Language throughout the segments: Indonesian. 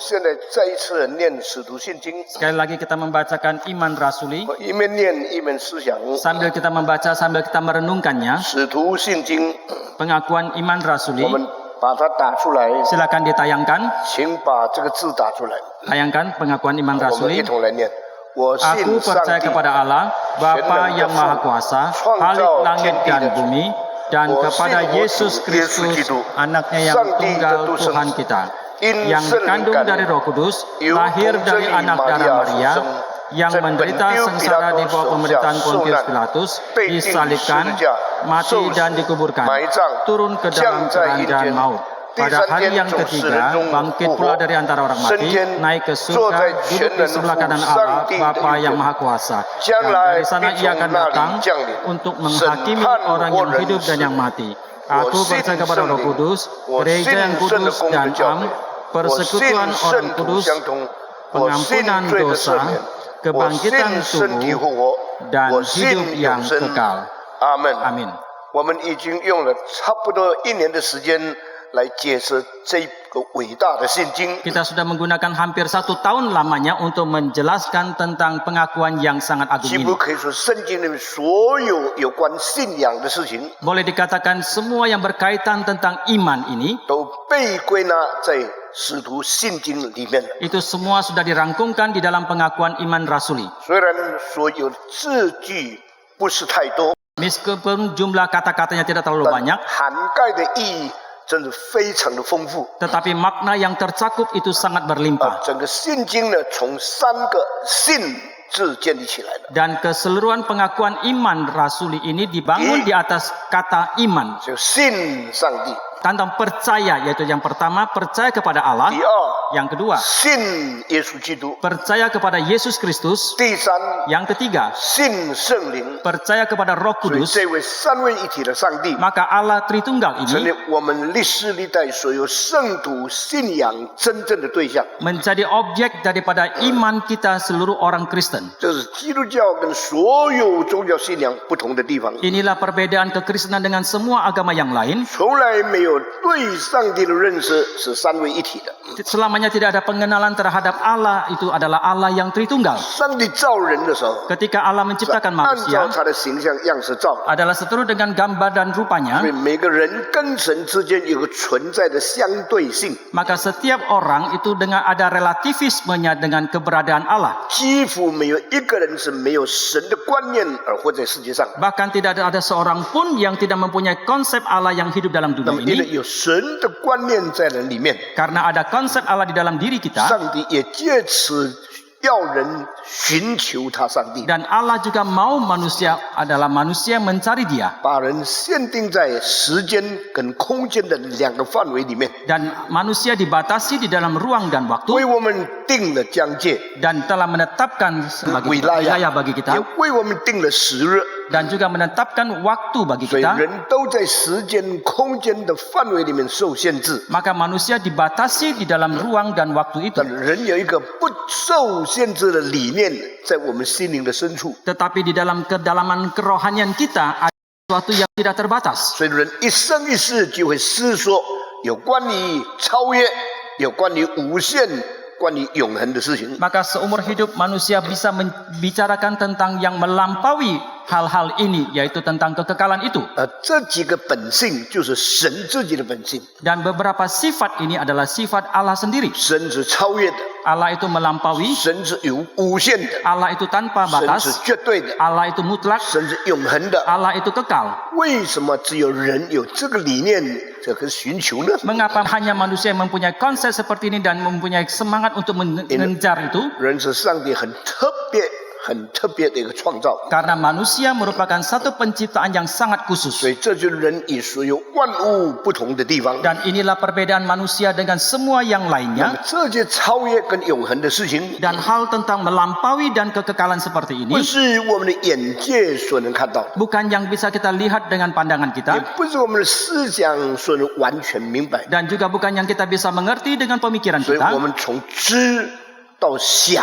现在再一次念《使徒信经》， Sekali lagi kita membacakan iman rasuli 一面念一面思想。《 sambil kita membaca sambil kita merenungkannya. 使徒信经》， Pengakuan iman 我 rasuli 们把它打出来， silakan ditayangkan. 请把这个字打出来， Tayangkan pengakuan iman 我们一 rasuli. 同来念。我信 Aku 上 percaya 帝， kepada Allah, Bapa yang Maha Kuasa, Khalik langit dan bumi, dan kepada Yesus Kristus, anaknya yang tunggal Tuhan kita, 因 yang 圣灵 dikandung 感 dari 动， Roh Kudus, 由 lahir 童贞 dari 女 anak 玛利 darah 亚 Maria, 生， yang 在本 menderita 丢彼 sengsara 拉 di 多 bawah 手 pemerintahan 下受 Pontius 难， Pilatus, 被钉十字 disalibkan, 架， mati 受 dan 死， dikuburkan, 埋葬， turun ke 降 dalam 在阴 kerajaan 间。 maut. 第 Pada 三 hari 天 yang 从死人 ketiga 中 bangkit 复 pula 活， dari antara orang 升 mati, 天， naik ke 坐在 surga, 全 duduk 能 di 的 sebelah 父 kanan 上 Allah, 帝的 Bapa 右 yang 边。 Maha Kuasa. 将 Dan 来 dari sana 必 ia 从 akan 那 datang 里降临， untuk 审 menghakimi 判 orang 活 yang 人 hidup dan 死。 yang mati. 我 Aku 信 percaya kepada 圣 Roh 灵， Kudus, 我 gereja 信 yang 圣的 kudus 公 dan 的教 am, 会，我信 persekutuan 圣 orang 徒 kudus, 相通，我信 pengampunan 罪的赦 dosa, 免，我 kebangkitan 信身体 tubuh, 复活， dan 我信 hidup 永 yang 生。 kekal. 阿门。 Amin. 我们已经用了差不多1年的时间来解释这个伟大的信经。 Kita sudah menggunakan hampir 1 tahun lamanya untuk menjelaskan tentang pengakuan yang sangat agung 几 ini. 乎可以说，圣经里面所有有关信仰的事情， Boleh dikatakan semua yang berkaitan tentang iman ini, 都被归纳在使徒信经里面了。 itu semua sudah dirangkumkan di dalam pengakuan iman rasuli. 虽然所有字句不是太多， Meskipun jumlah kata-katanya tidak terlalu 但 banyak, 涵盖的意义真是非常的丰富。 tetapi makna yang tercakup itu sangat berlimpah. 整个信经呢，从3个信字建立起来的， Dan keseluruhan pengakuan iman rasuli ini dibangun di atas kata iman. 就信上帝。 Tentang percaya, yaitu yang pertama percaya kepada Allah, 第二， yang kedua 信耶稣基督； percaya kepada Yesus Kristus, 第三， yang ketiga 信圣灵。 percaya kepada Roh 所以 Kudus. 这位三位一体的上帝， Maka Allah Tritunggal 成 ini 为我们历世历代所有圣徒信仰真正的对象。 menjadi objek daripada iman kita seluruh orang Kristen. 这是基督教跟所有宗教信仰不同的地方， Inilah perbedaan kekristenan dengan semua agama yang lain. 从来没有对上帝的认识是三位一体的。 Selamanya tidak ada pengenalan terhadap Allah, itu adalah Allah yang Tritunggal. 上帝造人的时候， Ketika Allah menciptakan 按照 manusia, 他的形象样式造的， adalah seturut dengan gambar dan 所 rupanya, 以每个人跟神之间有个存在的相对性， maka setiap orang itu dengan ada relativismenya dengan keberadaan Allah. 几乎没有一个人是没有神的观念而活在世界上。 Bahkan tidak ada seorang pun yang tidak mempunyai konsep Allah yang hidup dalam 那 dunia 么，因为 ini. 有神的观念在人里面， Karena ada konsep Allah di dalam diri kita, 上帝也借此要人寻求他上帝， dan Allah juga mau manusia adalah manusia mencari Dia. 把人限定在时间跟空间的2个范围里面， Dan manusia dibatasi di dalam ruang dan 为 waktu, 我们定了疆界， dan telah menetapkan sebagai wilayah wilayah bagi 也 kita, 为我们定了时日， dan juga menetapkan waktu bagi 所以 kita. 人都在时间、空间的范围里面受限制。 Maka manusia dibatasi di dalam ruang dan waktu itu. 但人有一个不受限制的理念，在我们心灵的深处， Tetapi di dalam kedalaman kerohanian kita ada sesuatu yang tidak terbatas. 所以人一生一世就会思索有关于超越、有关于无限、关于永恒的事情。 Maka seumur hidup manusia bisa membicarakan tentang yang melampaui hal-hal ini, yaitu tentang kekekalan itu. 这几个本性就是神自己的本性， Dan beberapa sifat ini adalah sifat Allah sendiri. 神是超越的， Allah itu melampaui, 神是有无限的， Allah itu tanpa 神是 batas, 绝对的， Allah itu mutlak, 神是永恒的。 Allah itu kekal. 为什么只有人有这个理念，这个寻求呢？ Mengapa hanya manusia yang mempunyai konsep seperti ini dan mempunyai semangat untuk mengejar itu? 人是上帝很特别的一个创造， Karena manusia merupakan satu penciptaan yang sangat 所 khusus. 以这就是人与所有万物不同的地方。 Dan inilah perbedaan manusia dengan semua yang 那么 lainnya. 这些超越跟永恒的事情， Dan hal tentang melampaui dan kekekalan seperti 不 ini 是我们的眼界所能看到， bukan yang bisa kita lihat dengan pandangan 也 kita, 不是我们的思想所能完全明白。 dan juga bukan yang kita bisa mengerti dengan pemikiran 所以，我 kita. 们从知到想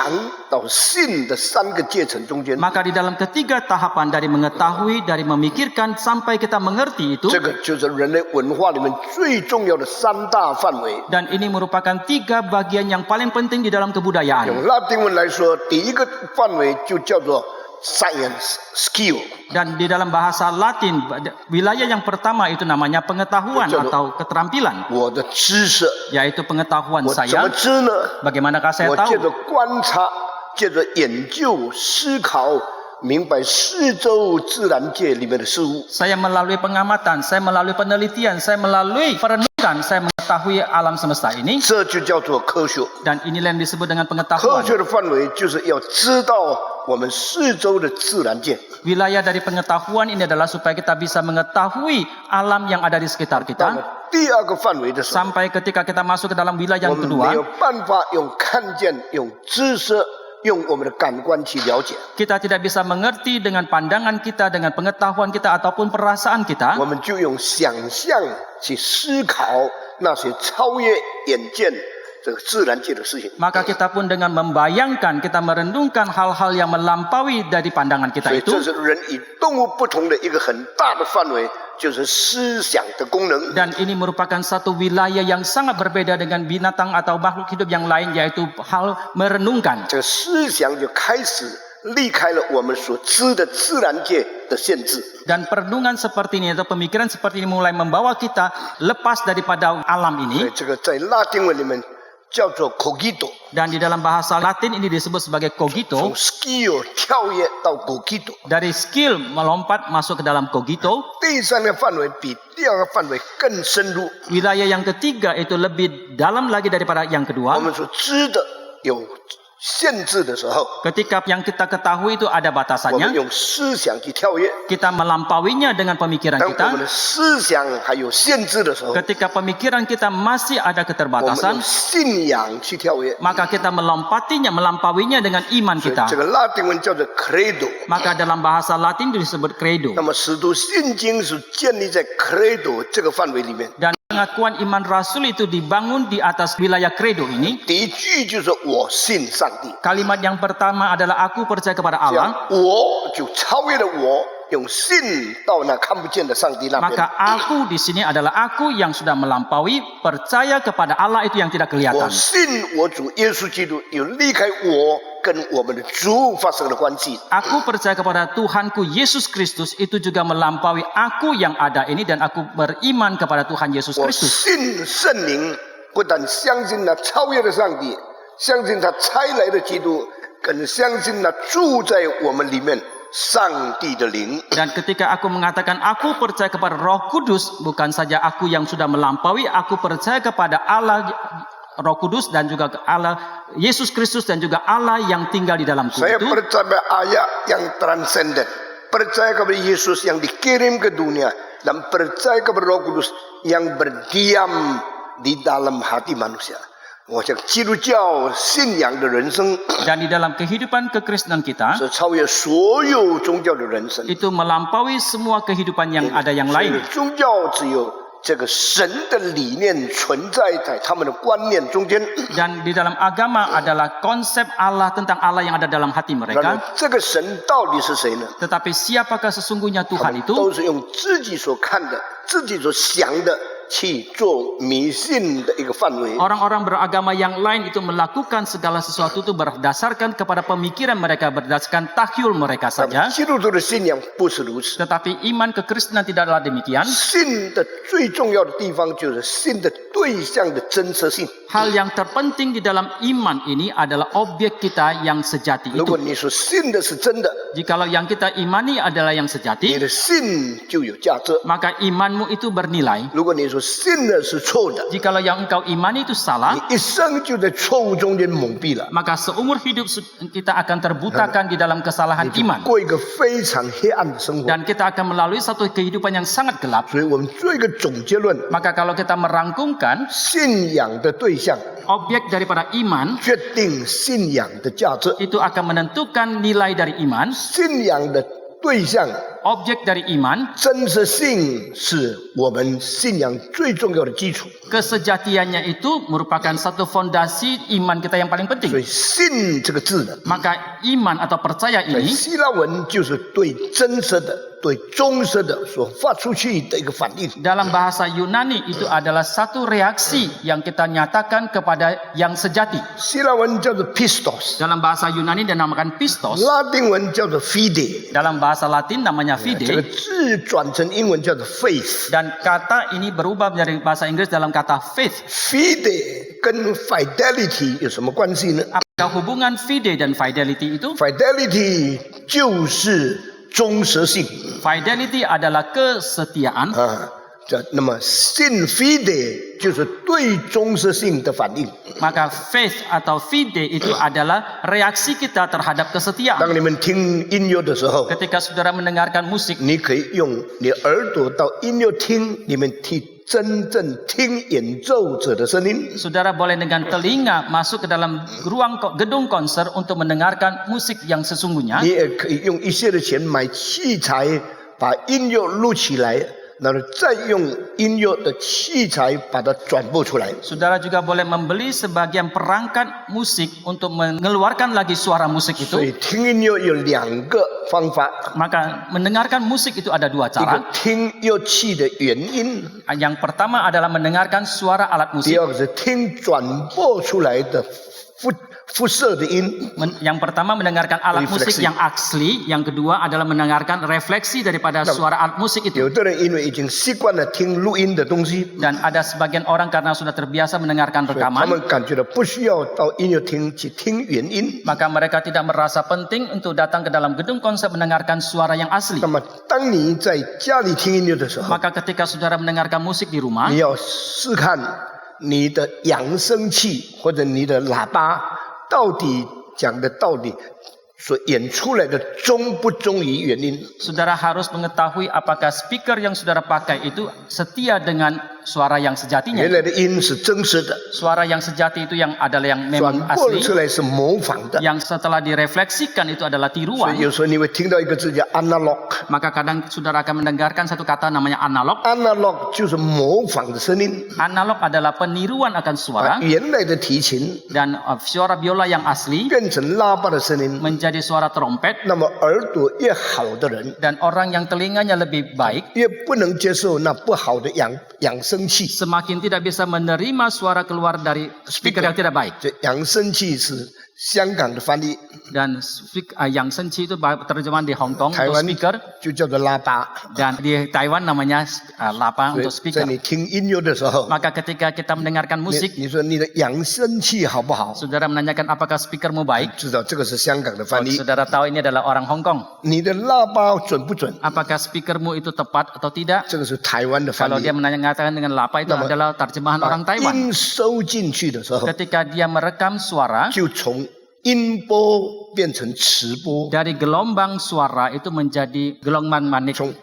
到信的三个阶层中间， Maka di dalam ketiga tahapan dari mengetahui, dari memikirkan sampai kita mengerti itu, 这个就是人类文化里面最重要的三大范围。 dan ini merupakan tiga bagian yang paling penting di dalam kebudayaan. 用拉丁文来说，第一个范围就叫做 science skill， Dan di dalam bahasa Latin, wilayah yang pertama itu namanya pengetahuan Betul. atau keterampilan, 我的知识， yaitu pengetahuan 我怎么 saya. 知呢？ Bagaimanakah saya 我借 tahu? 着观察，借着研究、思考，明白四周自然界里面的事物。 Saya melalui pengamatan, saya melalui penelitian, saya melalui perenungan, saya mengetahui alam semesta ini. 这就叫做科学。 Dan inilah yang disebut dengan 科 pengetahuan. 学的范围就是要知道我们四周的自然界。 Wilayah dari pengetahuan ini adalah supaya kita bisa mengetahui alam yang ada di sekitar 到 kita. 了第二个范围的时候， Sampai ketika kita masuk ke dalam wilayah 我 yang 们没有 kedua, 办法用看见、用知识、用我们的感官去了解， kita tidak bisa mengerti dengan pandangan kita, dengan pengetahuan kita ataupun perasaan 我 kita. 们就用想象去思考那些超越眼见这个自然界的事情。 Maka kita pun dengan membayangkan, kita merenungkan hal-hal yang melampaui dari pandangan 所 kita 以 itu. 这是人与动物不同的一个很大的范围，就是思想的功能。 Dan ini merupakan satu wilayah yang sangat berbeda dengan binatang atau makhluk hidup yang lain, yaitu hal merenungkan. 这个思想就开始离开了我们所知的自然界的限制。 Dan perenungan seperti ini atau pemikiran seperti ini mulai membawa kita lepas daripada alam 所以 ini. 这个在拉丁文里面叫做 cogito， Dan di dalam bahasa Latin ini disebut sebagai 从 cogito. skill 跳跃到 cogito。 Dari skill melompat masuk ke dalam cogito. 第三个范围比第二个范围更深入， Wilayah yang ketiga itu lebih dalam lagi daripada yang 我 kedua. 们所知的有限制的时候， Ketika yang kita ketahui itu ada 我们 batasannya, 用思想去跳跃； kita melampauinya dengan pemikiran 当我 kita. 们的思想还有限制的时候， Ketika pemikiran kita masih ada 我们 keterbatasan, 用信仰去跳跃。 maka kita melompatinya, melampauinya dengan iman 所以 kita. 这个拉丁文叫做 credo。 Maka dalam bahasa Latin itu disebut credo. 那么使徒信经是建立在 credo 这个范围里面。 Dan pengakuan iman rasul itu dibangun di atas wilayah credo ini. 第一句就是我信上帝， Kalimat yang pertama adalah aku percaya kepada 这样 Allah. 我就超越了我，用信到那看不见的上帝那边。 Maka aku di sini adalah aku yang sudah melampaui, percaya kepada Allah itu yang tidak 我 kelihatan. 信我主耶稣基督，有离开我跟我们的主发生了关系。 Aku percaya kepada Tuhanku Yesus Kristus itu juga melampaui aku yang ada ini, dan aku beriman kepada Tuhan Yesus 我 Kristus. 信圣灵，不但相信那超越的上帝，相信他差来的基督，更相信那住在我们里面上帝的灵。 Dan ketika aku mengatakan aku percaya kepada Roh Kudus, bukan saja aku yang sudah melampaui, aku percaya kepada Allah Roh Kudus dan juga Allah Yesus Kristus dan juga Allah yang tinggal di dalamku Saya itu. percaya pada ayat yang transenden, percaya kepada Yesus yang dikirim ke dunia, dan percaya kepada Roh Kudus yang berdiam di dalam hati manusia. 我想基督教信仰的人生 Dan di dalam kehidupan kekristenan kita 是超越所有宗教的人生。 itu melampaui semua kehidupan yang ada yang 所以 lain. 宗教只有这个神的理念存在在他们的观念中间， Dan di dalam agama adalah konsep Allah tentang Allah yang ada dalam hati 然后 mereka. 这个神到底是谁呢？ Tetapi siapakah sesungguhnya 他 Tuhan 们 itu? 都是用自己所看的、自己所想的去做迷信的一个范围。 Orang-orang beragama yang lain itu melakukan segala sesuatu itu berdasarkan kepada pemikiran mereka, berdasarkan tahyul mereka 但 saja. 基督徒的信仰不是如此， Tetapi iman kekristenan tidaklah demikian. 信的最重要的地方就是信的对象的真实性。 Hal yang terpenting di dalam iman ini adalah objek kita yang sejati 如果 itu. 你所信的是真的， Jikalau yang kita imani adalah yang 你 sejati, 的信就有价值； maka imanmu itu bernilai. 如果你所信的是错的， Jikalau yang engkau imani itu salah, 你一生就在错误中间蒙蔽了， maka seumur hidup kita akan terbutakan di dalam kesalahan 你就 iman. 过一个非常黑暗的生活。 Dan kita akan melalui satu kehidupan yang sangat gelap. 所以我们做一个总结论： Maka kalau kita merangkumkan, 信仰的对象 objek daripada iman 决定信仰的价值， itu akan menentukan nilai dari iman. 信仰的对象 objek dari iman. 真实性是我们信仰最重要的基础。 Kesejatiannya itu merupakan satu fondasi iman kita yang paling 所 penting. 以“信”这个字呢， Maka iman atau percaya 在 ini 希腊文就是对真实的、对忠实的所发出去的一个反应。 dalam bahasa Yunani itu adalah satu reaksi yang kita nyatakan kepada yang sejati. 希腊文叫做 pistos， Dalam bahasa Yunani dinamakan pistos. 拉丁文叫做 fide， Dalam bahasa Latin namanya 这个 fide. 字转成英文叫做 faith。 Dan kata ini berubah dari bahasa Inggris dalam kata faith. fide 跟 fidelity 有什么关系呢 Apakah hubungan fide dan fidelity itu? ？fidelity 就是忠实性 Fidelity adalah kesetiaan. 啊。那么信 fide 就是对忠实性的反应。 Maka faith atau fide itu adalah reaksi kita terhadap kesetiaan. 当你们听音乐的时候， Ketika saudara mendengarkan musik, 你可以用你耳朵到音乐厅里面听真正听演奏者的声音。 saudara boleh dengan telinga masuk ke dalam gedung konser untuk mendengarkan musik yang sesungguhnya. 你也可以用一些的钱买器材，把音乐录起来，然后再用音乐的器材把它转播出来。 Saudara juga boleh membeli sebagian perangkat musik untuk mengeluarkan lagi suara musik 所 itu. 以听音乐有两个方法， Maka mendengarkan musik itu ada 2一个 cara. 听乐器的原音， Yang pertama adalah mendengarkan suara alat 第 musik. 二个是听转播出来的辐射的音。 Yang pertama mendengarkan alat musik Refleksi. yang asli, yang kedua adalah mendengarkan refleksi daripada suara alat musik itu. 有的人因为已经习惯了听录音的东西， Dan ada sebagian orang karena sudah terbiasa mendengarkan 所以他 rekaman, 们感觉到不需要到音乐厅去听原音。 maka mereka tidak merasa penting untuk datang ke dalam gedung konser mendengarkan suara yang asli. 那么，当你在家里听音乐的时候， Maka ketika saudara mendengarkan musik di rumah, 你要试看你的扬声器或者你的喇叭到底讲的道理所演出来的忠不忠于原音。 saudara harus mengetahui apakah speaker yang saudara pakai itu setia dengan suara yang sejatinya. 原来的音是真实的， Suara yang sejati itu yang adalah yang 转 memang 播 asli, 出来是模仿的。 yang setelah direfleksikan itu adalah 所以 tiruan. 有时候你会听到一个字叫 analog，analog Maka kadang saudara akan mendengarkan satu kata namanya analog. 就是模仿的声音， Analog adalah peniruan akan 把 suara 原来的提琴 dan suara biola yang asli 变成喇叭的声音。 menjadi suara trompet, 那么耳朵越好的人， dan orang yang telinganya lebih baik 越不能接受那不好的扬声器。 semakin tidak bisa menerima suara keluar dari speaker yang tidak baik. 这扬声器是香港的翻译， Dan yang senci itu terjemahan di Hong Kong 台 untuk 湾 speaker, 就叫做喇叭。 dan di Taiwan namanya lapa 所 untuk 以在 speaker. 你听音乐的时候， Maka ketika kita mendengarkan 你 musik, 你说你的扬声器好不好？ saudara menanyakan apakah speakermu baik? 知道这个是香港的翻译。 Saudara tahu ini adalah orang Hong Kong. 你的喇叭准不准？ Apakah speakermu itu tepat atau tidak? 这个是台湾的翻 Kalau 译 dia。mengatakan dengan lapa itu Nama- adalah terjemahan 把 orang Taiwan. 音收进去的时候， Ketika dia merekam suara, 就从音波变成磁波， dari gelombang suara itu menjadi gelombang magnet. 从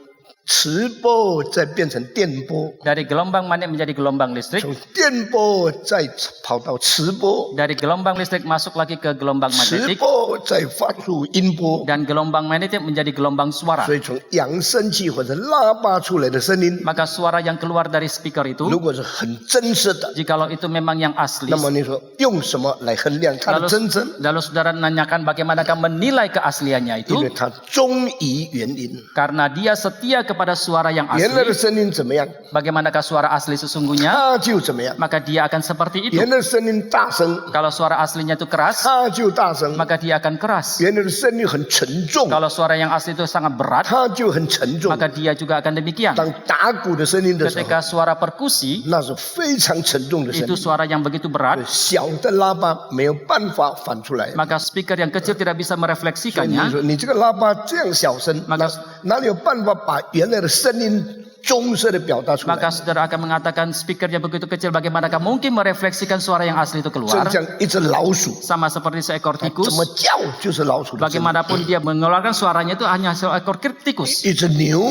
磁波再变成电波， Dari gelombang magnet menjadi gelombang listrik. 从电波再跑到磁波， Dari gelombang listrik masuk lagi ke gelombang 磁 magnetik. 波再发出音波。 Dan gelombang magnetik menjadi gelombang suara. 所以从扬声器或者喇叭出来的声音， Maka suara yang keluar dari speaker itu, 如果是很真实的， jikalau itu memang yang asli, 那么你说用什么来衡量它的 lalu, 真真？ lalu saudara menanyakan bagaimanakah menilai keasliannya 因为 itu, 它忠于原音。 karena dia setia kepada suara yang 原来的 asli. 声音怎么样， Bagaimanakah suara asli sesungguhnya, 它就怎么样。 maka dia akan seperti itu. 原来的声音大声， Kalau suara aslinya itu keras, 它就大声； maka dia akan keras. 原来的声音很沉重， Kalau suara yang asli itu sangat berat, 它就很沉重。 maka dia juga akan demikian. 当打鼓的声音的时候， Ketika suara perkusi, 那是非常沉重的声 itu 音， suara yang begitu berat, 小的喇叭没有办法反出来。 maka speaker yang kecil tidak bisa 所以你 merefleksikannya. 说你这个喇叭这样小声， Maka 哪里有办法把原来的声音忠实的表达出来？ Maka saudara akan mengatakan speakernya begitu kecil, bagaimanakah mungkin merefleksikan suara yang asli itu 就 keluar? 像一只老鼠， Sama seperti seekor 怎 tikus, 么叫就是老鼠的声音； bagaimanapun dia mengeluarkan suaranya itu hanya seekor tikus. 一只牛，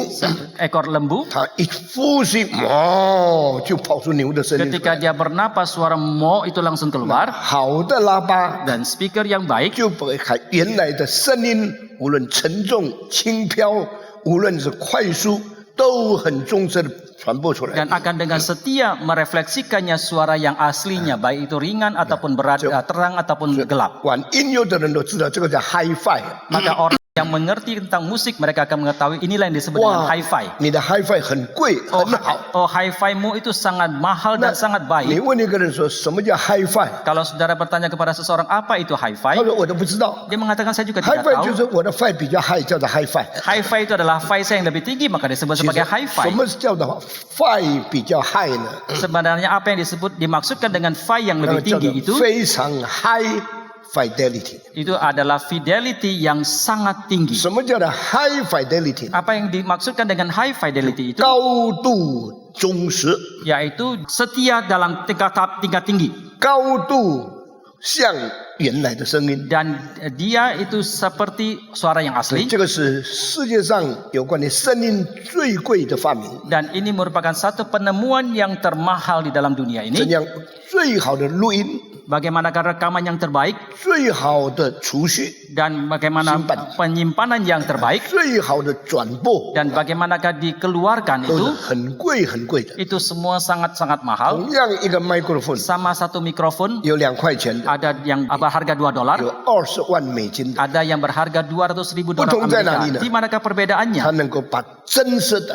Ekor lembu, 它一呼吸，哦，就跑出牛的声音出 ketika 来。 dia bernapas suara mo itu langsung keluar. 好的喇叭 Dan speaker yang baik 就把原来的声音，无论沉重、轻飘，无论是快速，都很忠实的传播出来。 dan akan dengan setia merefleksikannya suara yang aslinya, baik itu ringan ataupun berat, terang ataupun gelap. 玩音乐的人都知道，这个叫 Hi-Fi。 Maka orang yang mengerti tentang musik, mereka akan mengetahui inilah yang disebut dengan hi-fi. 你的 Hi-Fi 很贵，很好。 hi-fi-mu itu sangat mahal dan sangat 你 baik. 问一个人说什么叫 Hi-Fi， Kalau saudara bertanya kepada seseorang apa itu 他 hi-fi, 说我都不知道。 dia mengatakan saya juga tidak Hi-Fi 就 tahu. 是我的 Fi 比较 high， 叫做 Hi-Fi。 Hi-fi itu adalah Fi saya yang lebih tinggi, maka disebut 其实 sebagai 什 hi-fi. 么是叫做 Fi 比较 high 呢？ Sebenarnya apa yang dimaksudkan dengan Fi yang 那个 lebih 叫做 tinggi itu 非常 high fidelity。 itu adalah fidelity yang sangat tinggi. 什么叫做 high fidelity？ Apa yang dimaksudkan dengan high fidelity itu 高度忠实， yaitu setia dalam tingkat tinggi 高度像原来的声音。 dan dia itu seperti suara yang asli 这个是世界上有关于声音最贵的发明。 dan ini merupakan satu penemuan yang termahal di dalam dunia 怎 ini. 样最好的录音， Bagaimanakah rekaman yang terbaik 最好的储蓄， dan bagaimana Simpan. penyimpanan yang terbaik 最好的转播， dan bagaimanakah dikeluarkan 都是 itu 很贵很贵的。 itu semua sangat-sangat mahal. 同样一个麦克风 Sama satu mikrofon 有2块钱的， ada yang berharga $2, 有20万美金的， ada yang berharga $200,000 Betul在哪里呢？ Amerika. Di manakah perbedaannya? 它能够把真实的、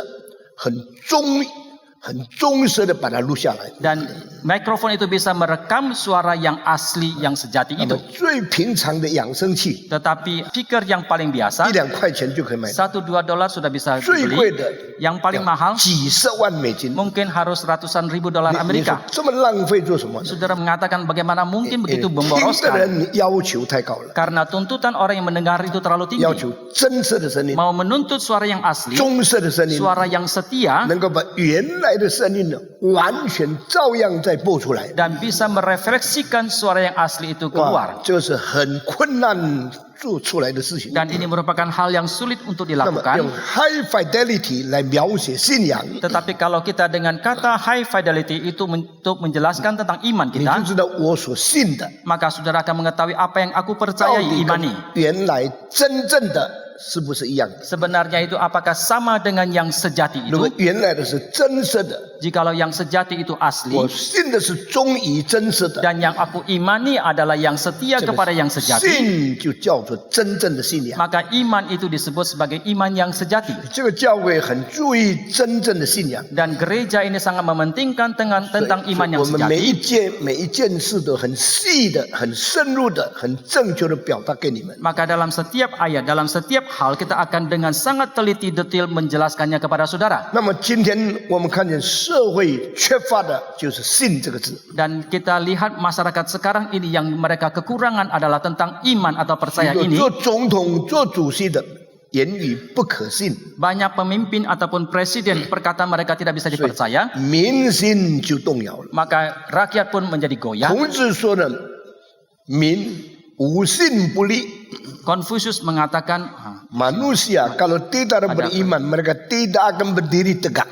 很忠实的把它录下来。 Dan mikrofon itu bisa merekam suara yang asli, yang sejati 那么 itu. 最平常的养声器 Tetapi speaker yang paling biasa 1-2块钱就可以买到， $1-2 sudah bisa 最贵 dibeli. 的 Yang paling mahal 几十万美金。 mungkin harus ratusan ribu dolar 你说 Amerika. 这么浪费做什么呢？ Saudara mengatakan bagaimana mungkin begitu 听的 memboroskan? 人要求太高了， Karena tuntutan orang yang mendengar itu terlalu 要 tinggi. 求真实的声音、 Mau menuntut suara yang asli, 忠实的声音， suara yang setia, 能够把原来的声音呢完全照样再播出来。 dan bisa merefleksikan suara yang asli itu 哇 keluar. 这个是很困难做出来的事情。 Dan ini merupakan hal yang sulit untuk 那么 dilakukan. 用 high fidelity 来描写信仰， Tetapi kalau kita dengan kata high fidelity itu untuk menjelaskan tentang iman 你就 kita, 知道我所信的 maka saudara akan mengetahui apa yang aku 到 percayai, 底 imani. 跟原来真正的是不是一样的？ Sebenarnya itu apakah sama dengan yang sejati 如果 itu? 原来的是真实的， Jikalau yang sejati itu asli 我信的是忠于真实的， dan yang aku imani adalah yang setia 这个 kepada yang sejati, 信就叫做真正的信仰。 maka iman itu disebut sebagai iman yang sejati. 这个教会很注意真正的信仰， Dan gereja ini sangat mementingkan tentang iman 我 yang 们每 sejati. 一件事都很细的、很深入的、很正确的表达给你们。 Maka dalam setiap ayat, dalam setiap hal kita akan dengan sangat teliti detail menjelaskannya kepada saudara. 那么今天我们看见社会缺乏的就是信这个字。 Dan kita lihat masyarakat sekarang ini yang mereka kekurangan adalah tentang iman atau percaya 有 ini. 做总统、做主席的言语不可信， Banyak pemimpin ataupun presiden perkataan mereka tidak bisa dipercaya, 民心就动摇了。 maka rakyat pun menjadi goyah. 孔子说的“民无信不立 Confucius mengatakan, Manusia kalau tidak beriman mereka tidak akan berdiri tegak.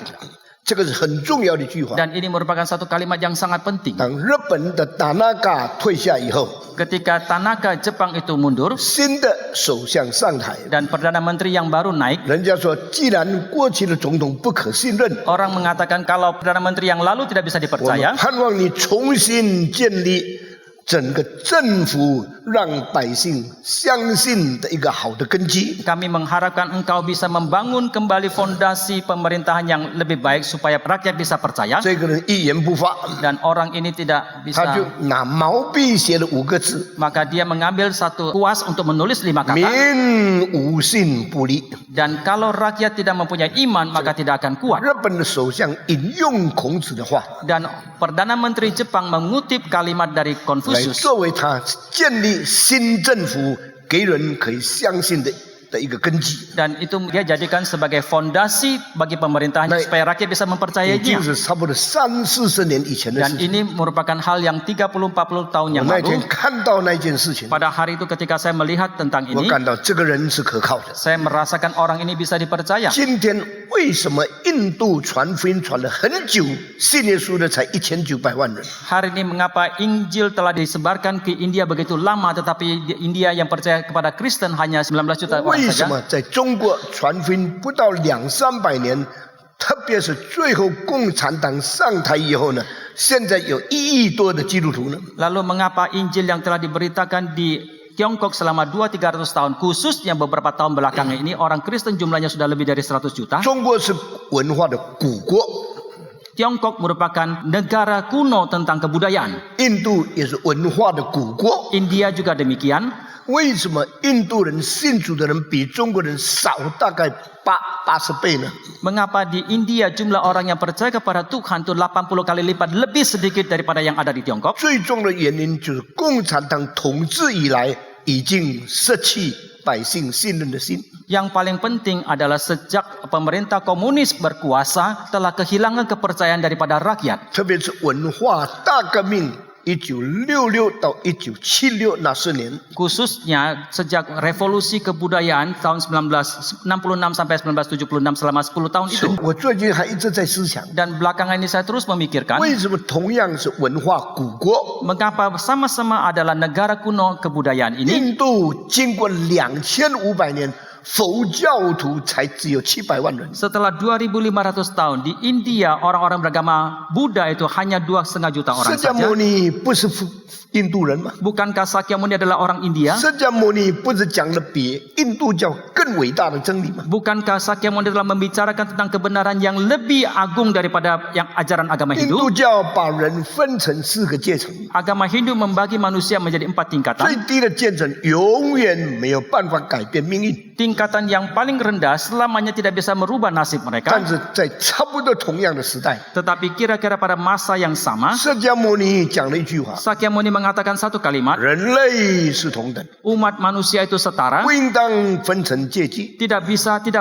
这个是很重要的一句话。 dan ini merupakan satu kalimat yang sangat penting. 当日本的达那嘎退下以后， Ketika Tanaka Jepang itu mundur 新的首相上台， dan Perdana Menteri yang baru naik, 人家说，既然过去的总统不可信任， orang mengatakan kalau Perdana Menteri yang lalu tidak bisa 我们 dipercaya, 盼望你重新建立整个政府让百姓相信的一个好的根基。 kami mengharapkan engkau bisa membangun kembali fondasi pemerintahan yang lebih baik supaya rakyat bisa percaya 这个人一言不发， dan orang ini tidak 他就 bisa, 拿毛笔写了5个字 maka dia mengambil satu kuas untuk menulis 5 kata, 民无信不立。 dan kalau rakyat tidak mempunyai iman maka tidak akan kuat. 日本的首相引用孔子的话 Dan Perdana Menteri Jepang mengutip kalimat dari 来 Confucius 作为他建立新政府给人可以相信的一个根基。 dan itu dia jadikan sebagai fondasi bagi pemerintahan Baik. supaya rakyat bisa 已经 mempercayainya. 是差不多30-40年以前的 Dan 事情。 ini merupakan hal yang 30-40 tahun 我 yang 那天 lalu. 看到那件事情， Pada hari itu ketika saya melihat tentang 我 ini, 感到这个人是可靠的。 saya merasakan orang ini bisa dipercaya. 今天为什么印度传福音传了很久，信耶稣的才1900万人？ Hari ini mengapa Injil telah disebarkan ke India begitu lama tetapi di India yang percaya kepada Kristen hanya 19 juta 为为什 saja. 么在中国传福音不到200-300年，特别是最后共产党上台以后呢，现在有1亿多的基督徒呢？ Lalu mengapa Injil yang telah diberitakan di Tiongkok selama 200-300 tahun, khususnya beberapa tahun belakangan ini orang Kristen jumlahnya sudah lebih dari 100 juta. 中国是文化的古国， Tiongkok merupakan negara kuno tentang kebudayaan. 印度也是文化的古国。 India juga demikian. 为什么印度人信主的人比中国人少大概80倍呢？ Mengapa di India jumlah orang yang percaya kepada Tuhan itu 80 kali lipat lebih sedikit daripada yang ada di Tiongkok? 最重要的原因就是共产党统治以来已经失去百姓信任的心。 Yang paling penting adalah sejak pemerintah komunis berkuasa telah kehilangan kepercayaan daripada rakyat. 特别是文化大革命1966到1976那4年， Khususnya sejak revolusi kebudayaan tahun 1966 sampai 1976 selama 10 tahun itu. 我最近还一直在思想， Dan belakangan ini saya terus memikirkan 为什么同样是文化古国， mengapa sama-sama adalah negara kuno kebudayaan ini 印度经过2500年，佛教徒才只有700万人。 setelah 2500 tahun di India orang-orang beragama Buddha itu hanya 2,5 juta 释 orang 迦 saja. 牟尼不是印度人吗？ Bukankah Sakyamuni adalah orang India? 释迦牟尼不是讲了比印度教更伟大的真理吗？ Bukankah Sakyamuni telah membicarakan tentang kebenaran yang lebih agung daripada yang ajaran agama 印度 Hindu? 教把人分成4个阶层， Agama Hindu membagi manusia menjadi 4 最 tingkatan. 低的阶层永远没有办法改变命运， Tingkatan yang paling rendah selamanya tidak bisa merubah nasib 但 mereka. 是在差不多同样的时代， Tetapi kira-kira pada masa yang sama, 释迦牟尼讲了一句话： Sakyamuni mengatakan satu kalimat, 人类是同等， umat manusia itu setara, 不应当分成阶级。 tidak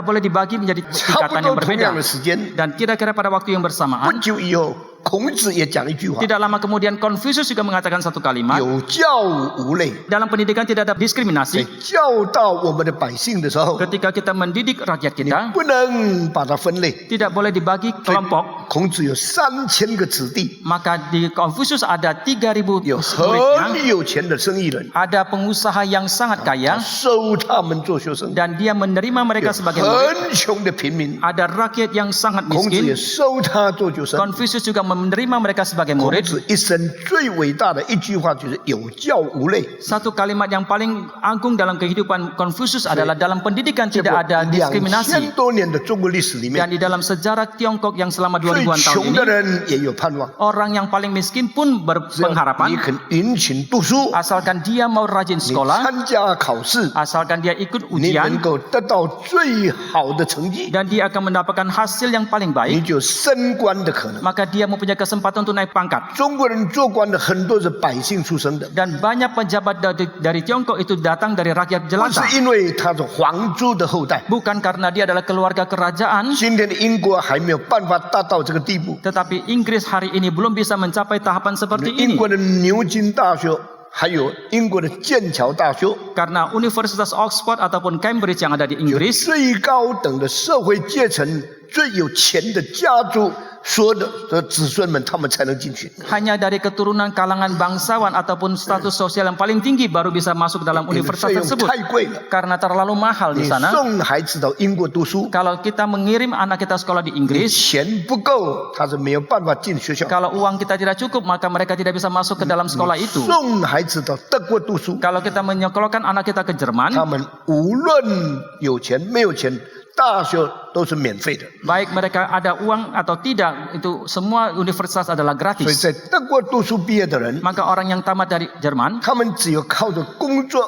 boleh dibagi menjadi 差不 tingkatan 多 yang 同 berbeda. 样的时间， Dan kira-kira pada waktu yang 不 bersamaan, 久以后，孔子也讲一句话： tidak lama kemudian Confucius juga mengatakan satu kalimat, 有教无类。 dalam pendidikan tidak ada 在 diskriminasi. 教导我们的百姓的时候， Ketika kita mendidik rakyat kita, 不能把它分类。 tidak boleh dibagi kelompok. 孔子有3000个子弟， Maka di Confucius ada 3.000 有 muridnya, 很有钱的生意人， ada pengusaha yang sangat 他 kaya 收他们做学生； dan dia menerima 有 mereka sebagai murid. 很穷的平民， Ada rakyat yang sangat 孔子也 miskin. 收他做学生。 Confucius juga menerima mereka sebagai 孔 murid. 子一生最伟大的一句话就是“有教无类 Satu kalimat yang paling agung dalam kehidupan Confucius adalah dalam pendidikan ”。tidak ada 2000 diskriminasi. 多年的中国历史里 Dan 面， di dalam sejarah Tiongkok yang selama 最 2000-an tahun 穷的 ini, 人也有盼望。 orang yang paling miskin pun 只要你 berpengharapan 肯殷勤读书， asalkan dia mau rajin 你 sekolah, 参加考试， asalkan dia ikut 你能 ujian 够得到最好的成绩， dan dia akan mendapatkan hasil yang paling 你 baik, 就有升官的可能。 maka dia mempunyai kesempatan untuk naik pangkat. 中国人做官的很多是百姓出生的， Dan banyak pejabat dari Tiongkok itu datang dari rakyat 不 jelata. 是因为他是皇族的后代。 Bukan karena dia adalah keluarga kerajaan, 今天的英国还没有办法达到这个地步。 tetapi Inggris hari ini belum bisa mencapai tahapan seperti 英 ini. 国的牛津大学，还有英国的剑桥大学， Karena Universitas Oxford ataupun Cambridge yang ada di 有 Inggris, 最高等的社会阶层、最有钱的家族所有的子孙们，他们才能进去。 hanya dari keturunan kalangan bangsawan ataupun status sosial yang paling tinggi baru bisa masuk dalam 你的 universitas 费用 tersebut. 太贵了， Karena terlalu mahal 你 di sana. 送孩子到英国读书， Kalau kita mengirim anak kita sekolah di 你 Inggris, 钱不够，他是没有办法进学校。 kalau uang kita tidak cukup, maka mereka tidak bisa masuk ke dalam sekolah itu. 送孩子到德国读书， Kalau kita menyekolahkan anak kita ke Jerman, 他们无论有钱没有钱，大学都是免费的。 baik mereka ada uang atau tidak, itu semua universitas adalah 所以 gratis. 在德国读书毕业的人， Maka orang yang tamat dari Jerman, 他们只有靠着工作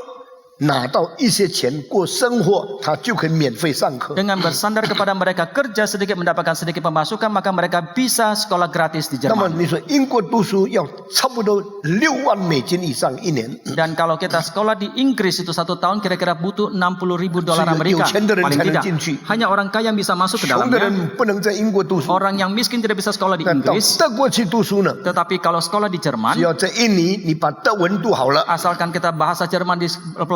拿到一些钱过生活，他就可以免费上课。 dengan bersandar kepada mereka kerja sedikit mendapatkan sedikit pemasukan, maka mereka bisa sekolah gratis di 那么 Jerman. 你说英国读书要差不多6万美金以上一年， Dan kalau kita sekolah di Inggris itu 1 tahun kira-kira butuh 60.000 dolar Amerika.有钱的人 Paling 才能 tidak. 进去。 Hanya orang kaya yang bisa masuk ke 穷的 dalamnya. 人不能在英国读书。 Orang yang miskin tidak bisa sekolah di 那到 Inggris. 德国去读书呢， Tetapi kalau sekolah di 只 Jerman, 要在印尼你把德文读好了， asalkan kita bahasa Jerman 你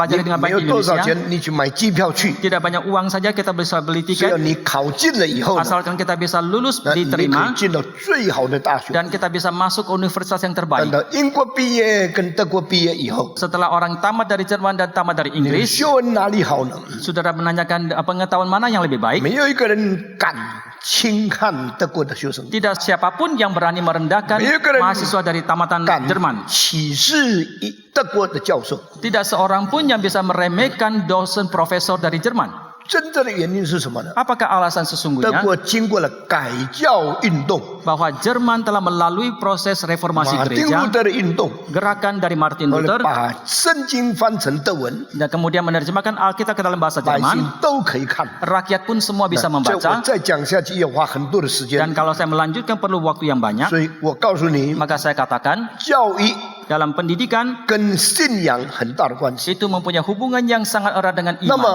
dipelajari negeri dengan 没 baik 有 di 多少 Indonesia. 钱，你去买机票去， Tidak banyak uang saja kita bisa beli 只要 tiket. 你考进了以后呢， Asalkan kita bisa lulus 那你可以 diterima 进到最好的大学。 dan kita bisa masuk universitas yang 等 terbaik. 到英国毕业跟德国毕业以后， Setelah orang tamat dari Jerman dan tamat dari 你的 Inggris, 学问哪里好呢？ saudara menanyakan pengetahuan mana yang lebih baik. 没有一个人敢轻看德国的学生， Tidak siapapun yang berani merendahkan mahasiswa dari tamatan 敢 Jerman. 歧视德国的教授。 Tidak seorang pun yang bisa meremehkan dosen profesor dari Jerman. 真正的原因是什么呢？ Apakah alasan 德 sesungguhnya? 国经过了改教运动， Bahwa Jerman telah melalui proses reformasi 马丁路 gereja, 德的运动， gerakan dari Martin 后来 Luther, 把圣经翻成德文， dan kemudian menerjemahkan Alkitab ke dalam bahasa 百姓 Jerman. 都可以看。 Rakyat pun semua bisa 这我 membaca. 再讲下去要花很多的时间 Dan，kalau saya melanjutkan perlu waktu yang banyak. 所以我告诉你， Maka saya katakan, 教育 dalam pendidikan 跟信仰很大的关系。 itu mempunyai hubungan yang sangat erat dengan 那 iman. 么，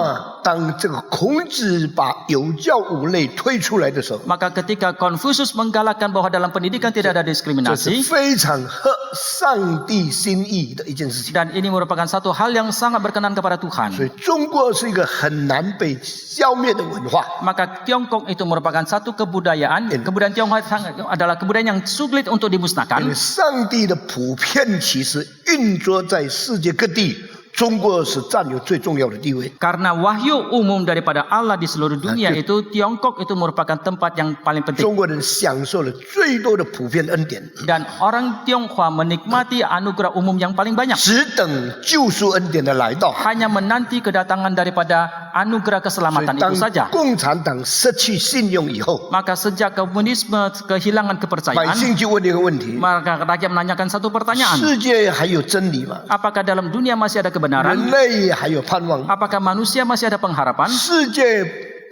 当这个孔子把有教无类推出来的时候， Maka ketika Confucius menggalakkan bahwa dalam pendidikan tidak ada 这是 diskriminasi, 非常合上帝心意的一件事情。 dan ini merupakan satu hal yang sangat berkenan kepada 所 Tuhan. 以，中国是一个很难被消灭的文化。 Maka Tiongkok itu merupakan satu kebudayaan. Kebudayaan Tionghoa adalah kebudayaan yang sulit untuk 因为 dimusnahkan. 上帝的普遍启示运作在世界各地，中国是占有最重要的地位。 Karena wahyu umum daripada Allah di seluruh dunia itu, Tiongkok itu merupakan tempat yang paling penting. 中国人享受了最多的普遍恩典， Dan orang Tionghoa menikmati anugerah umum yang paling banyak. 只等救赎恩典的来到。 Hanya menanti kedatangan daripada anugerah 所以 keselamatan 当 itu saja. 共产党失去信用以后， Maka sejak komunisme kehilangan 百 kepercayaan, 姓就问一个问题： maka rakyat menanyakan satu pertanyaan. 世界还有真理吗？ Apakah dalam dunia masih ada 人 kebenaran? 类还有盼望？ Apakah manusia masih ada pengharapan? 世界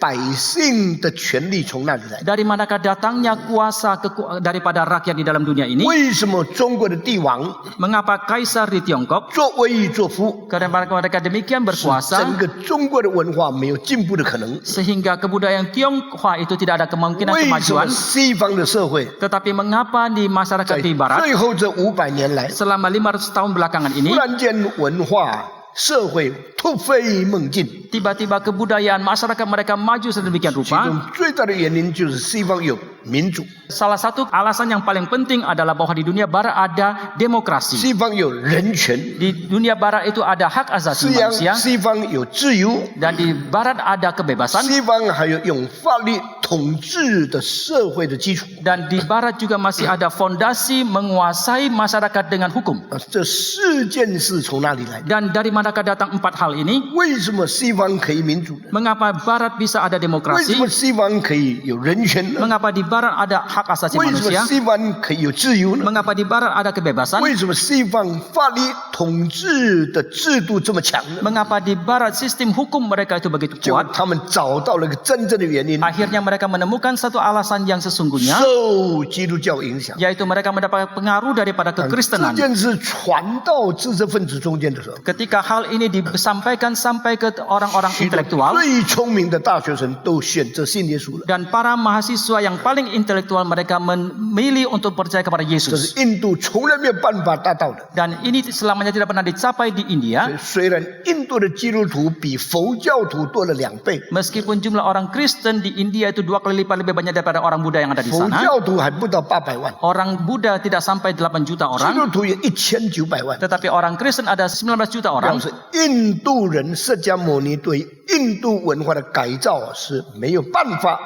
百姓的权利从哪里来？ Dari manakah datangnya kuasa daripada rakyat di dalam dunia ini? 为什么中国的帝王 Mengapa kaisar di Tiongkok? 作威作福， Karena mereka demikian 整 berkuasa 个中国的文化没有进步的可能？ sehingga kebudayaan Tionghoa itu tidak ada kemungkinan 为什么 kemajuan. 西方的社会 Tetapi mengapa di 在 masyarakat di barat 最后这500年来， selama 500 tahun belakangan 忽 ini 然间文化社会突飞猛进？ tiba-tiba kebudayaan masyarakat mereka maju sedemikian 其 rupa? 中最大的原因就是西方有民主， Salah satu alasan yang paling penting adalah bahwa di dunia barat ada demokrasi. 西方有人权， Di dunia barat itu ada hak asasi 西 manusia 方有自由， dan di barat ada kebebasan 西方还有用法律统治的社会的基础。 dan di barat juga masih ada fondasi menguasai masyarakat dengan hukum. 这4件事从哪里来？ Dan dari manakah datang 4 hal ini? 为什么西方可以民主呢？ Mengapa barat bisa ada 为什 demokrasi? 么西方可以有人权呢？ Mengapa di barat ada hak asasi 为什么 manusia? 西方可以有自由呢？ Mengapa di barat ada kebebasan? 为什么西方法律统治的制度这么强呢？ Mengapa di barat sistem hukum mereka itu begitu 结果 kuat? 他们找到了一个真正的原因， Akhirnya mereka menemukan satu alasan yang sesungguhnya, 受基督教影响。 yaitu mereka mendapat pengaruh daripada 这 kekristenan. 件事传到知识分子中间的时候， Ketika hal ini disampaikan sampai ke orang-orang 许多 intelektual 最聪明的大学生都选择信耶稣了。 dan para mahasiswa yang paling intelektual mereka memilih untuk percaya kepada 这 Yesus. 是印度从来没有办法达到的。 Dan ini selamanya tidak pernah dicapai di India. 虽然印度的基督徒比佛教徒多了2倍， Meskipun jumlah orang Kristen di India itu 2 kali lipat lebih banyak daripada orang Buddha yang ada di 佛 sana. 教徒还不到800万， Orang Buddha tidak sampai 8 juta 基 orang, 督徒有1900万。 tetapi orang Kristen ada 19 juta 表 orang. 示印度人释迦牟尼对印度文化的改造是没有办法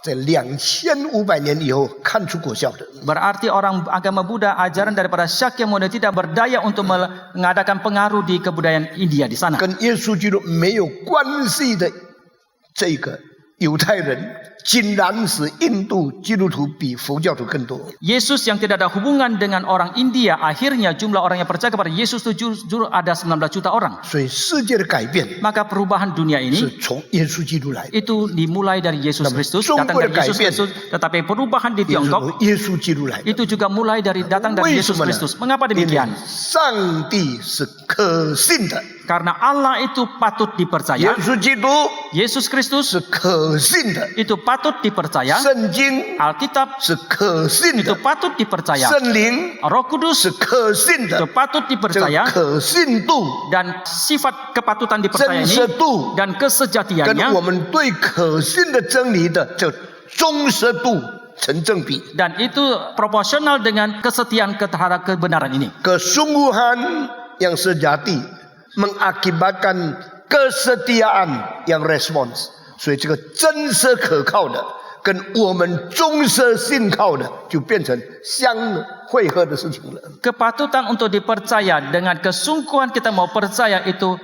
在2500年以后看出果效的。 Berarti orang agama Buddha, ajaran daripada Shakyamuni tidak berdaya untuk mengadakan pengaruh di kebudayaan India di sana. 跟耶稣基督没有关系的这个犹太人，竟然使印度基督徒比佛教徒更多。 Yesus yang tidak ada hubungan dengan orang India, akhirnya jumlah orang yang percaya kepada Yesus itu justru ada 19 juta orang. 所以世界的改变 Maka perubahan dunia 是 ini 从耶稣基督来的， itu dimulai dari Yesus Kristus, Jumlah datang dari Yesus kaibian. Kristus. Tetapi perubahan di 也是 Tiongkok 从耶稣基督来的。 itu juga mulai dari datang dari 为什 Yesus 么呢？ Kristus. Mengapa 因为 demikian? 上帝是可信的。Karena Allah itu patut 耶 dipercaya. 稣基督 Yesus Kristus 是可信的， itu patut dipercaya. 圣经 Alkitab 是可信 itu 的， patut dipercaya. 圣灵 Roh Kudus 是可信 itu 的。 patut 这个 dipercaya. 可信度、 Dan sifat kepatutan dipercaya 真 ini 实度， dan 跟 kesejatiannya 我们对可信的真理的这忠实度成正比。 dan itu proporsional dengan kesetiaan terhadap kebenaran ini. Kesungguhan yang sejati mengakibatkan kesetiaan yang respons. 所以这个真实可靠的，跟我们忠实信靠的，就变成相汇合的事情了。 Kepatutan untuk dipercaya dengan kesungguhan kita mau percaya itu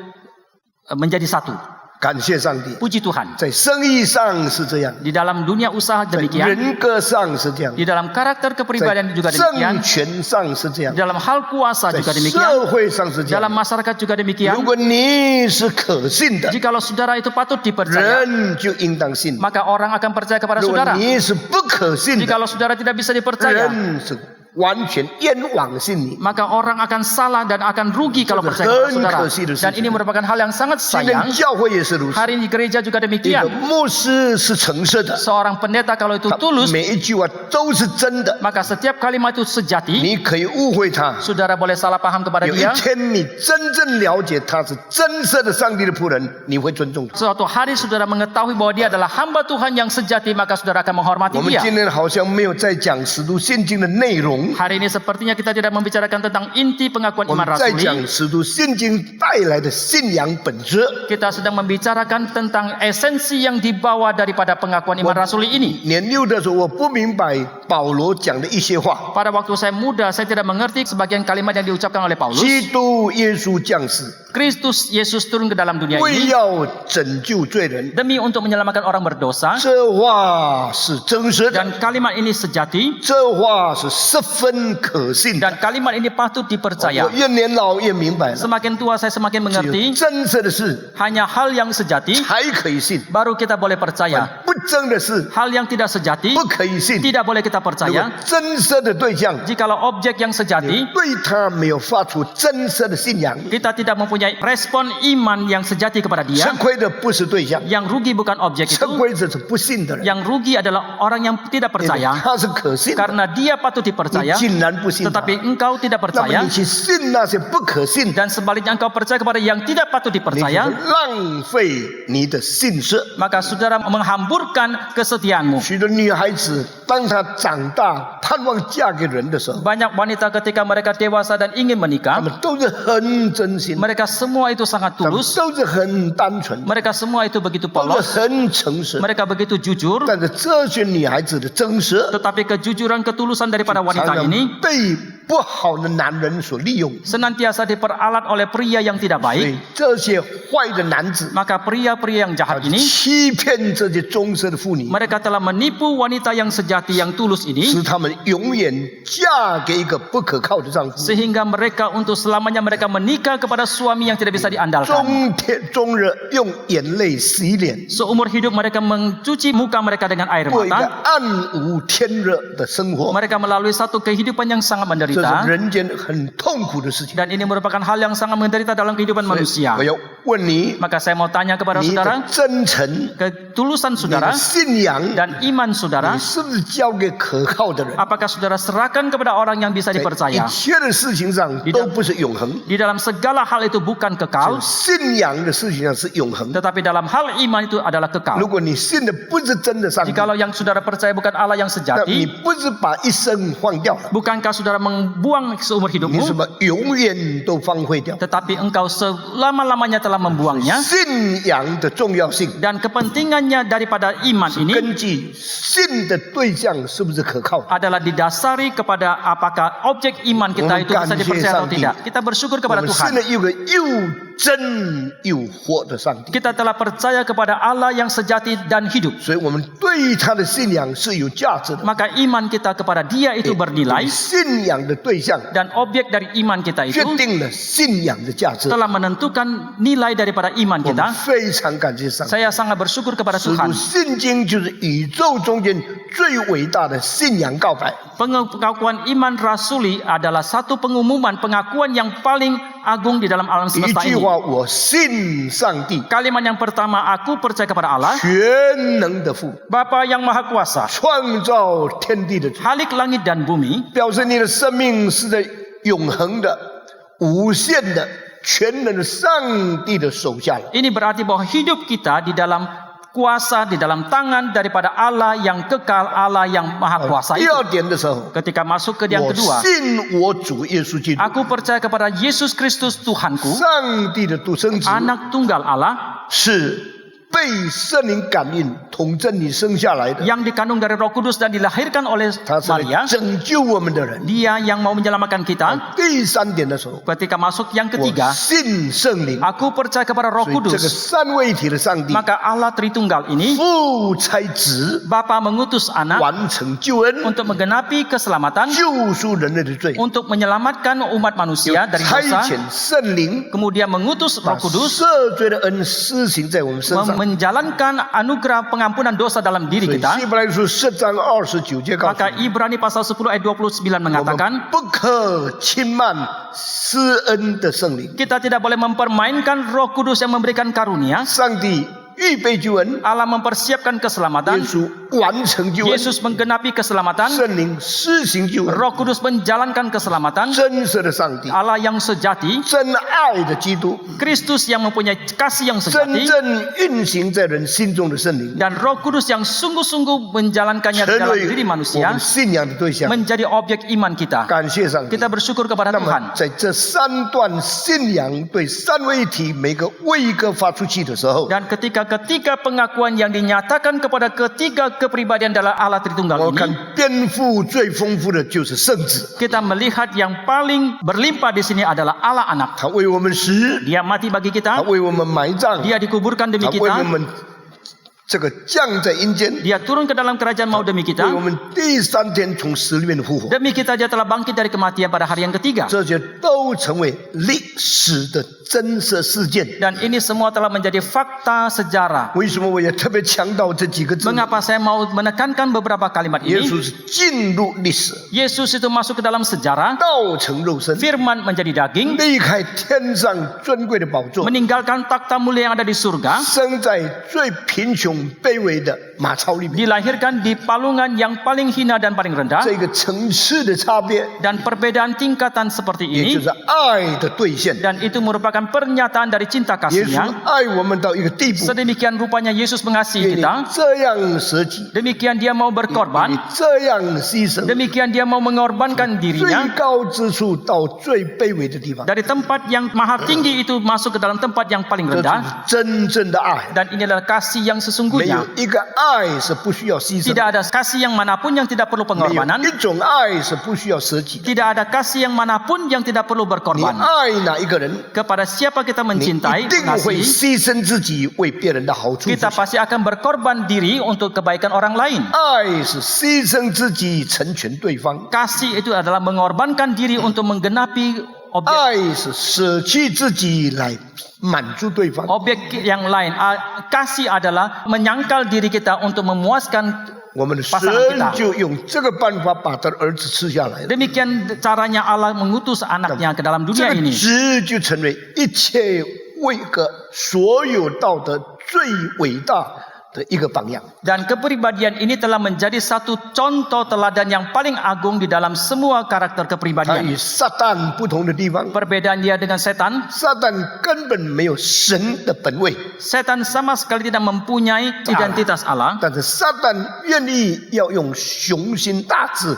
menjadi satu. 感谢上帝， Puji Tuhan. 在生意上是这样， Di dalam dunia usaha 在 demikian, 人格上是这样， di dalam karakter 在 kepribadian juga 政 demikian, 权上是这样 di，dalam hal kuasa 在 juga demikian, 社会上是这 dalam 样。 masyarakat juga 如 demikian. 果你是可信的， Jikalau saudara itu patut dipercaya, 人就应当信； maka orang akan percaya kepada 如果 saudara. 你是不可信的， Jikalau saudara tidak bisa dipercaya, 人是完全冤枉信你。 maka orang akan salah dan akan rugi kalau percaya kepada saudara. Dan ini merupakan hal yang sangat 今天 sayang. 教会也是如此， Hari ini gereja juga 一个 demikian. 牧师是诚实的， Seorang pendeta kalau itu 他 tulus, 每一句话都是真的。 maka setiap kalimat itu sejati. 你可以误会他， Saudara boleh salah paham kepada 有一 dia. 天你真正了解他是真实的上帝的仆人，你会尊重他。 Suatu hari saudara mengetahui bahwa dia adalah hamba Tuhan yang sejati, maka saudara akan menghormati 我们 dia. 今天好像没有在讲使徒信经的内容， Hari ini sepertinya kita tidak membicarakan tentang inti pengakuan 我 iman 们在 rasuli. 讲使徒信经带来的信仰本质。 Kita sedang membicarakan tentang esensi yang dibawa daripada pengakuan iman rasuli ini. 年幼的时候，我不明白保罗讲的一些话。 Pada waktu saya muda, saya tidak mengerti sebagian kalimat yang diucapkan oleh Paulus. 基督耶稣降世， Kristus Yesus turun ke dalam dunia 为 ini 要拯救罪人。 demi untuk menyelamatkan orang berdosa. 这话是真实的， Dan kalimat ini sejati 这话是十分可信的。 dan kalimat ini patut 我 dipercaya. 越年老越明白了， Semakin tua saya semakin 只有 mengerti 真实的事 hanya hal yang sejati 才可以信， baru kita boleh percaya. 不真的事 Hal yang tidak sejati 不可以信。 tidak boleh kita 如果 percaya. 真实的对象， Jikalau objek yang 你 sejati 对他没有发出真实的信仰， kita tidak mempunyai respon iman yang sejati kepada 吃 dia. 亏的不是对象， Yang rugi bukan objek 吃 itu. 亏者是不信的人。 Yang rugi adalah orang yang tidak 因为 percaya 他是可信的， karena dia patut 你 dipercaya, 竟然不信他， tetapi engkau tidak 那么 percaya 你去信那些不可信的， dan sebaliknya engkau percaya kepada yang tidak patut 你就是 dipercaya, 浪费你的信实。 maka saudara menghamburkan kesetiaanmu. 许多女孩子，当她长大盼望嫁给人的时候， Banyak wanita ketika mereka dewasa dan ingin 她 menikah, 们都是很真心， mereka semua itu sangat 她们 tulus, 都是很单纯， mereka semua itu begitu 都 polos, 是很诚实。 mereka begitu jujur, 但是这些女孩子的真实， tetapi kejujuran ketulusan daripada 常 wanita 常 ini 被不好的男人所利用。 senantiasa diperalat oleh pria yang tidak 所 baik, 以这些坏的男子， maka pria-pria yang 他 jahat ini 欺骗这些忠实的妇女， mereka telah menipu wanita yang sejati yang tulus ini 使他们永远嫁给一个不可靠的丈夫， sehingga mereka untuk selamanya mereka menikah kepada suami yang tidak bisa diandalkan. 终日用眼泪洗脸， Seumur hidup mereka mencuci muka mereka dengan air 过一个 mata. 暗无天日的生活， Mereka melalui satu kehidupan yang sangat 这是 menderita 人间很痛苦的事情。 dan ini merupakan hal yang sangat menderita dalam kehidupan 所以 manusia. 我要问你， Maka saya mau tanya kepada 你的 saudara, 真诚， ketulusan 你 saudara 的信仰， dan iman 你 saudara, 是不是交给可靠的人？ apakah saudara serahkan kepada orang yang bisa 在一 dipercaya? 切的事情上都不是永恒， Di dalam segala hal itu bukan kekal, 信仰的事情上是永恒。 tetapi dalam hal iman itu adalah 如 kekal. 果你信的不是真的上帝， Jikalau yang saudara percaya bukan Allah yang 那你 sejati, 不是把一生放掉了， bukankah saudara membuang seumur 你是 hidupmu, 把永远都荒废掉。 tetapi engkau selama-lamanya telah membuangnya. 信仰的重要性， Dan kepentingannya daripada iman ini 根据信的对象是不是可靠。 adalah didasari kepada apakah objek iman kita itu bisa dipercaya atau tidak. Kita bersyukur 我 kepada 们信 Tuhan. 了有个又真又活的上帝， Kita telah percaya kepada Allah yang sejati dan hidup. 所以我们对他的信仰是有价值的。 Maka iman kita kepada Dia itu bernilai 信仰的对象 dan objek dari iman kita 决 itu 定了信仰的价值。 telah menentukan nilai daripada iman 我们 kita. 非常感谢上帝。 Saya sangat bersyukur kepada 使徒 Tuhan. 信经就是宇宙中间最伟大的信仰告白。 Pengakuan iman rasuli adalah satu pengumuman pengakuan yang paling agung di dalam alam 第一 semesta 句 ini. 话，我信上帝， Kalimat yang pertama, aku percaya kepada Allah, 全能的父， Bapa yang Maha Kuasa, 创造天地的主， Halik langit dan bumi, 表示你的生命是在永恒的、无限的、全能的上帝的手下了。 ini berarti bahwa hidup kita di dalam kuasa, di dalam tangan daripada Allah yang kekal, Allah yang Maha Kuasa 第 itu. 二点的时候， Ketika masuk ke yang 我 kedua, 信我主耶稣基督， aku percaya kepada Yesus Kristus Tuhanku, 上帝的独生子， anak tunggal Allah, 是被圣灵感应、统正你生下来的， yang dikandung dari Roh Kudus dan dilahirkan oleh 他是来 Maria. 拯救我们的人。 Dia yang mau menyelamatkan kita. 第三点的时候， Ketika masuk yang 我 ketiga, 信圣灵， aku percaya kepada Roh 所以这个 Kudus. 三位一体的上帝， Maka Allah Tritunggal ini, 父差子 Bapa mengutus anak 完成救恩， untuk menggenapi keselamatan, 救赎人类的罪， untuk menyelamatkan umat 有 manusia dari 差 dosa, 遣圣灵 kemudian mengutus 把 Roh Kudus 赦罪的恩施行在我们身上。 menjalankan anugerah pengampunan dosa dalam diri 所以 kita. 希伯来书10章29节告诉 Maka 你， Ibrani pasal 10 ayat 29 我们 mengatakan, 不可轻慢施恩的圣灵。 kita tidak boleh mempermainkan Roh Kudus yang memberikan karunia. 上帝预备救恩， Allah mempersiapkan 耶 keselamatan, 稣完成救恩， Yesus menggenapi keselamatan, 圣灵施行救恩， Roh Kudus menjalankan keselamatan, 真实的上帝， Allah yang sejati, 真爱的基督， Kristus yang mempunyai kasih yang 真 sejati, 正运行在人心中的圣灵， dan Roh Kudus yang sungguh-sungguh menjalankannya 成 dalam 为 diri 我 manusia, 们信仰的对象。 menjadi objek iman kita. 感谢上帝。 Kita bersyukur kepada 那么 Tuhan. 在这三段信仰对三位一体每个为一个发出去的时候， Dan ketika pengakuan yang dinyatakan kepada ketiga kepribadian dalam Allah Tritunggal 我看 ini, 颠覆最丰富的就是圣子， kita melihat yang paling berlimpah di sini adalah Allah Anak. 他为我们死， Dia mati bagi 他 kita, 为我们埋葬， Dia dikuburkan 他 demi 为我 kita, 们这个降在阴间， Dia turun ke dalam kerajaan mau demi 为我 kita. 们第三天从死里面复活， Demi kita dia telah bangkit dari kematian pada hari yang ketiga. 这些都成为历史的真实事件。 Dan ini semua telah menjadi fakta sejarah. 为什么我也特别强调这几个字？ Mengapa saya mau menekankan beberapa kalimat 耶 ini? 稣是进入历史， Yesus itu masuk ke dalam sejarah, 道成肉身， Firman menjadi daging, 离开天上尊贵的宝座， meninggalkan takhta mulia yang ada di surga, 生在最贫穷卑微的马槽里面。 dilahirkan di palungan yang paling hina dan paling rendah, 这个层次的差别， dan perbedaan tingkatan seperti 也就 ini, 是爱的兑现。 dan itu merupakan pernyataan dari cinta 耶稣 kasihnya. 爱我们到一个地步， Sedemikian rupanya Yesus 愿 mengasihi 你 kita, 这样舍己， demikian dia mau 你 berkorban, 这样牺牲， demikian dia mau mengorbankan 最 dirinya, 高之处到最卑微的地方， dari tempat yang maha tinggi itu masuk ke dalam tempat yang paling 这就 rendah, 是真正的爱。 dan ini adalah kasih yang 没有 sesungguhnya. 一个爱是不需要牺牲， Tidak ada kasih yang manapun yang tidak perlu 没有 pengorbanan, 一种爱是不需要舍己的。 tidak ada kasih yang manapun yang tidak perlu 你 berkorban. 爱哪一个人， Kepada siapa kita 你 mencintai, 一定会 mengasihi, 牺牲自己为别人的好处着 kita 想。 pasti akan berkorban diri untuk kebaikan orang lain. 爱是牺牲自己成全对方， Kasih itu adalah mengorbankan diri untuk menggenapi objek 爱是舍弃自己来满足对方。 yang lain. Kasih adalah menyangkal diri kita untuk memuaskan. 我们的神 pasangan kita 就用这个办法把他的儿子赐下来了， Demikian caranya Allah mengutus anaknya ke dalam 这 dunia 个 ini. 子就成为一切为个所有道德最伟大的一个榜样。 Dan kepribadian ini telah menjadi satu contoh teladan yang paling agung di dalam semua karakter 他 kepribadian. 与撒旦不同的地方， Perbedaan dia dengan setan, 撒旦根本没有神的本位， setan sama sekali tidak mempunyai identitas Allah. 但是撒旦愿意要用雄心大志，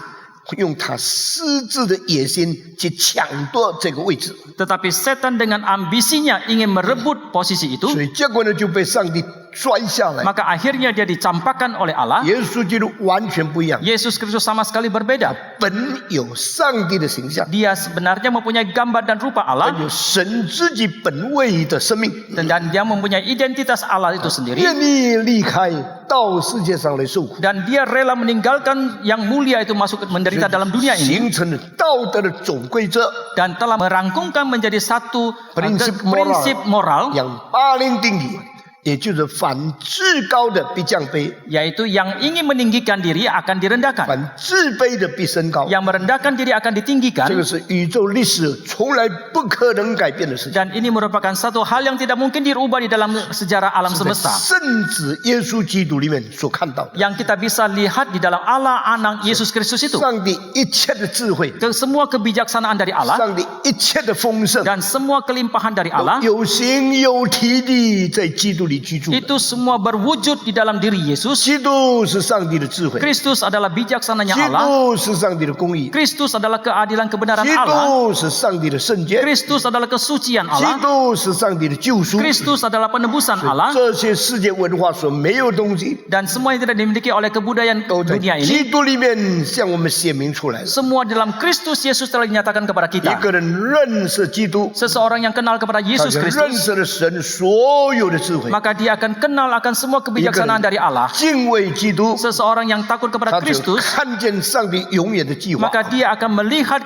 用他私自的野心去抢夺这个位置， Tetapi setan dengan ambisinya ingin merebut posisi itu, 所以结果呢就被上帝摔下来。 maka akhirnya dia dicampakkan oleh Allah. 耶稣基督完全不一样， Yesus Kristus sama sekali berbeda. 本有上帝的形象， Dia sebenarnya mempunyai gambar dan rupa 本 Allah, 有神自己本位的生命， dan dia mempunyai identitas Allah itu sendiri. 愿意离开到世界上来受苦， Dan dia rela meninggalkan yang mulia itu masuk menderita dalam dunia ini, 形成了道德的总规则， dan telah merangkumkan menjadi satu Prinsip prinsip moral yang paling tinggi 也就是反至高的必降卑， yaitu yang ingin meninggikan diri akan direndahkan, 反至卑的必升高。 yang merendahkan diri akan 这 ditinggikan. 个是宇宙历史从来不可能改变的事情。 Dan ini merupakan satu hal yang tidak mungkin dirubah di dalam sejarah alam 在 semesta. 圣子耶稣基督里面所看到的， Yang kita bisa lihat di dalam Allah anak Yesus Kristus itu. 上帝一切的智慧， Semua kebijaksanaan dari Allah 上帝一切的丰盛， dan semua kelimpahan dari Allah 有形有体的在基督里居住。 itu semua berwujud di dalam diri Yesus. 基督是上帝的智慧， Kristus adalah 基 bijaksananya Allah. 督是上帝的公义， Kristus adalah keadilan kebenaran 基 Allah. 督是上帝的圣洁， Kristus adalah kesucian 基 Allah. 督是上帝的救赎。 Kristus adalah penebusan Allah. 这些世界文化所没有东西， Dan semua yang tidak dimiliki oleh kebudayaan 都在 dunia 基 ini, 督里面向我们显明出来了。 semua dalam Kristus Yesus telah dinyatakan kepada 一 kita. 个人认识基督， Seseorang yang kenal kepada 他 Yesus 就认 Kristus, 识了神所有的智慧。 maka dia akan kenal akan semua kebijaksanaan dari Allah. 敬畏基督， Seseorang yang takut 他 kepada 就 Kristus, 看见上帝永远的计划。 maka dia akan melihat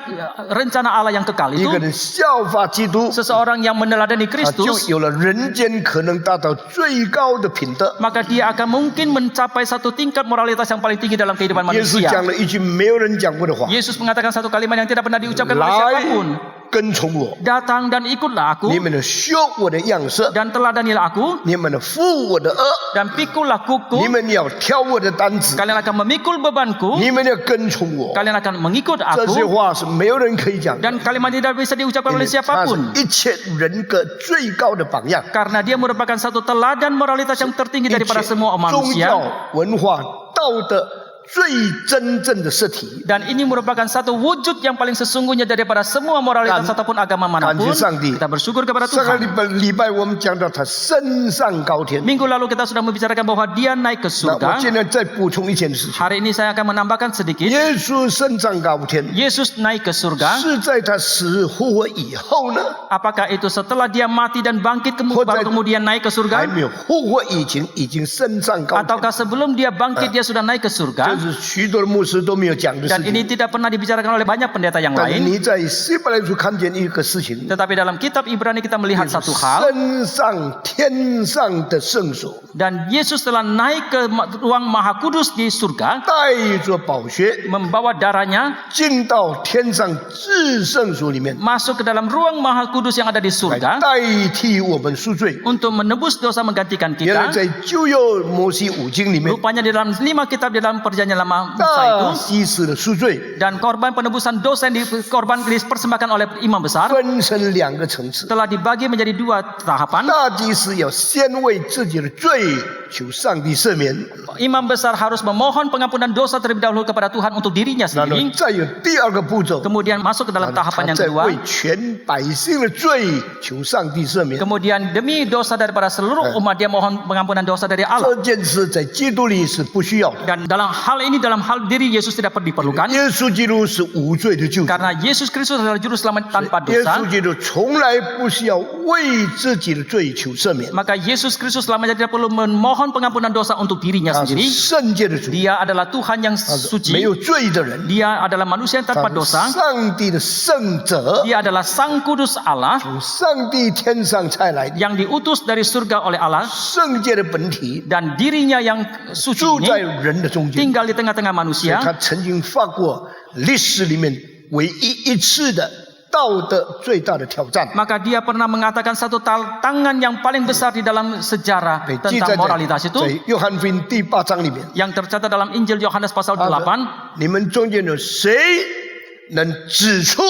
rencana Allah yang kekal 一 itu. 个人效法基督， Seseorang yang meneladani 他就 Kristus, 有了人间可能达到最高的品德。 maka dia akan mungkin mencapai satu tingkat moralitas yang paling tinggi dalam kehidupan 耶稣 manusia. 讲了一句没有人讲过的话 Yesus mengatakan satu kalimat yang tidak pernah diucapkan oleh 来 siapapun. 跟从我， Datang dan ikutlah aku, 你们的学我的样式， dan teladanilah aku, 你们的负我的恶， dan pikullah 你 kuku. 们要挑我的担子， Kalian akan memikul bebanku, 你们要跟从我。 kalian akan mengikut 这些 aku. 话是没有人可以讲的， Dan kalimat tidak bisa diucapkan 因 oleh 为他是 siapapun. 一切人格最高的榜样。 Karena dia merupakan satu teladan moralitas yang tertinggi 一切 daripada semua 宗 manusia. 教、文化、道德最真正的实体。 Dan ini merupakan satu wujud yang paling sesungguhnya daripada semua moralitas ataupun agama manapun. Kita bersyukur kepada 上个 Tuhan. 礼拜我们讲到他升上高天。 Minggu lalu kita sudah membicarakan bahwa dia naik ke 那我 surga. 现在再补充一件事情： Hari ini saya akan menambahkan sedikit. 耶稣升上高天， Yesus naik ke surga. 是在他死复活以后呢， Apakah itu setelah dia mati dan bangkit baru kemudian naik ke 还 surga? 没有复活以前已经升上高天？ Ataukah sebelum dia bangkit dia sudah naik ke 这 surga? 是许多的牧师都没有讲的 Dan 事 ini 情。 tidak pernah dibicarakan oleh banyak pendeta yang 但是 lain. 你在希伯来书看见一个事情， Tetapi dalam kitab Ibrani kita melihat satu hal. 升上天上的圣所， Dan Yesus telah naik ke ruang maha kudus di surga. 带着宝血 Membawa darahnya 进到天上至圣所里面， masuk ke dalam ruang maha kudus yang ada di 来 surga. 代替我们赎罪。 Untuk menebus dosa menggantikan 原来 kita. 在旧约摩西五经里面， Rupanya di dalam 5 kitab di dalam perjanjian lama Musa 大 itu. 祭司的赎罪 Dan korban penebusan dosa yang dipersembahkan oleh imam besar. 分成2个层次。 Telah dibagi menjadi 2 tahapan. 大祭司要先为自己的罪求上帝赦免， Imam besar harus memohon pengampunan dosa terlebih dahulu kepada Tuhan untuk dirinya 然后 sendiri. 再有第2个步骤， Kemudian masuk ke dalam 他 tahapan yang 再 kedua. 为全百姓的罪求上帝赦免。 Kemudian demi dosa daripada seluruh umat dia mohon pengampunan dosa dari Allah. 这件事在基督里是不需要的。 Dan dalam hal ini dalam hal diri Yesus tidak diperlukan. 耶稣基督是无罪的救主， Karena Yesus Kristus adalah juru selamat tanpa 耶 dosa. 稣基督从来不需要为自己的罪求赦免， Maka Yesus Kristus selamanya tidak perlu memohon pengampunan dosa untuk dirinya 他是 sendiri. 圣洁的主， Dia adalah Tuhan yang 他是 suci. 没有罪的人， Dia adalah manusia yang 他 tanpa 是 dosa. 上帝的圣者， Dia adalah Sang Kudus Allah 从上帝天上差来的 yang diutus dari surga oleh Allah. 圣洁的本体， Dan dirinya yang suci 住在 ini 人的中间。 tinggal di tengah-tengah 所以 manusia. 他曾经发过历史里面唯一一次的道德最大的挑战， Maka dia pernah mengatakan satu tangan yang paling besar di dalam sejarah 被记载 tentang moralitas 在 itu 约翰福音第8章里面。 yang tercatat dalam Injil Yohanes pasal 他说 8. 你们中间有谁能指出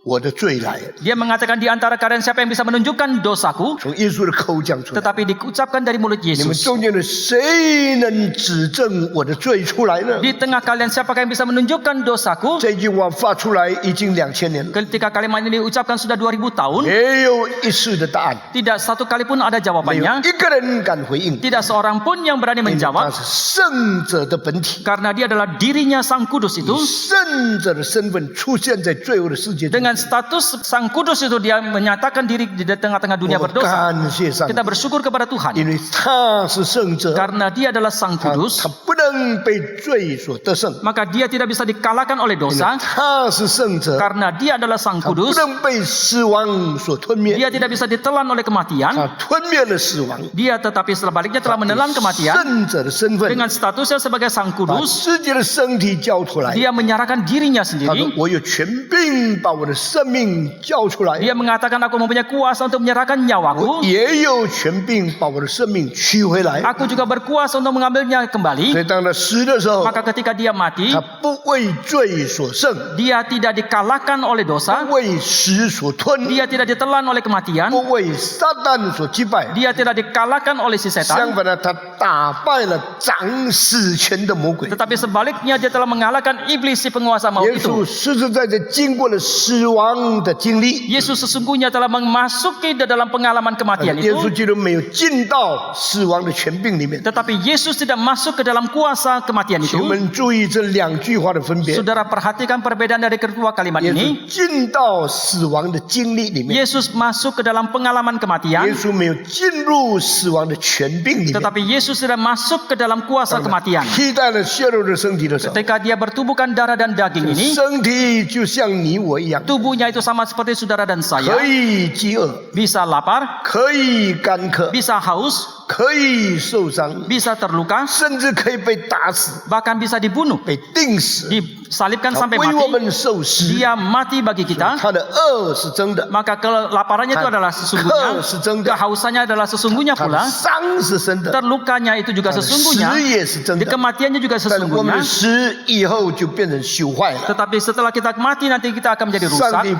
我的罪来？ Dia mengatakan di antara kalian siapa yang bisa menunjukkan dosaku? 从耶稣的口讲出来。 Tetapi diucapkan dari mulut 你们 Yesus. 中间有谁能指证我的罪出来呢？ Di tengah kalian siapakah yang bisa menunjukkan dosaku? 这句话发出来已经2000年了， Ketika kalimat ini diucapkan sudah 2000 tahun, 没有一次的答案， tidak satu kali pun ada 没有 jawabannya. 一个人敢回应。 Tidak seorang pun yang berani 因为他 menjawab 是圣者的本体， karena dia adalah dirinya Sang Kudus itu 以圣者的身份出现在罪恶的世界中， dengan Dengan status Sang Kudus itu dia menyatakan diri di tengah-tengah 我 dunia 们 berdosa. 感谢上帝 Kita，bersyukur kepada Tuhan 因为他是圣者， karena dia adalah Sang 他 Kudus, 不能被罪所得胜， maka dia tidak bisa dikalahkan oleh 因为 dosa 他是圣者， karena dia adalah Sang 他不 Kudus. 能被死亡所吞灭， Dia tidak bisa ditelan oleh kematian. 他吞灭了死亡， Dia tetapi sebaliknya telah menelan 以 kematian 圣者的身份， dengan statusnya sebagai Sang 把 Kudus. 自己的身体交出来。 Dia menyerahkan dirinya 他说 sendiri.：“ 我有权柄把我的生命交出来， Dia mengatakan aku mempunyai kuasa untuk menyerahkan 我 nyawaku. 也有权柄把我的生命取回来。 Aku juga berkuasa untuk mengambilnya 所 kembali. 以当他死的时候， Maka ketika dia mati, 他不为罪所胜， dia tidak dikalahkan oleh dosa. 不为死所吞， Dia tidak ditelan oleh kematian. 不为撒旦所击败。 Dia tidak dikalahkan oleh si 相 setan. 反的，他打败了掌死权的魔鬼。 Tetapi sebaliknya dia telah mengalahkan iblis si penguasa maut 耶稣 itu. 实实在在经过了死亡的经历， Yesus sesungguhnya telah memasuki di dalam pengalaman kematian 耶稣 itu. 基督没有进到死亡的权柄里面。 Tetapi Yesus tidak masuk ke dalam kuasa kematian 请 itu. 我们注意这两句话的分别。 Saudara perhatikan perbedaan dari kedua kalimat 耶 ini. 稣进到死亡的经历里面， Yesus masuk ke dalam pengalaman 耶 kematian. 稣没有进入死亡的权柄里面。 Tetapi Yesus tidak masuk ke dalam kuasa kematian. 披戴了血肉的身体的时候， Ketika dia bertubuhkan darah dan daging ini, 身体就像你我一样， tubuhnya itu sama seperti saudara dan 可 saya. 以饥饿， Bisa lapar, 可以干渴， bisa haus, 可以受伤， bisa terluka, 甚至可以被打死、 bahkan bisa dibunuh, 被钉死， disalibkan 他 sampai 为我 mati. 们受死。 Dia mati bagi kita. 他的恶是真的， Maka kelaparannya itu adalah sesungguhnya, 渴是真的， kehausannya adalah sesungguhnya 他的 pula, 伤是真的， terlukanya itu juga 他的死 sesungguhnya, 也是真 di 的。 kematiannya juga 但是我们 sesungguhnya. 的死以后就变成朽坏了。 Tetapi setelah kita mati nanti kita akan menjadi 上 rusak. 帝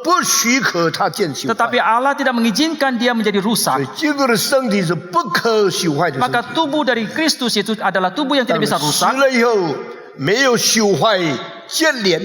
不许可他见朽坏， Tetapi Allah tidak mengizinkan dia menjadi 所 rusak. 以基督的身体是不可朽坏的身 Maka 体。 tubuh dari Kristus itu adalah tubuh yang 当 tidak bisa 死 rusak. 了以后，没有朽坏接连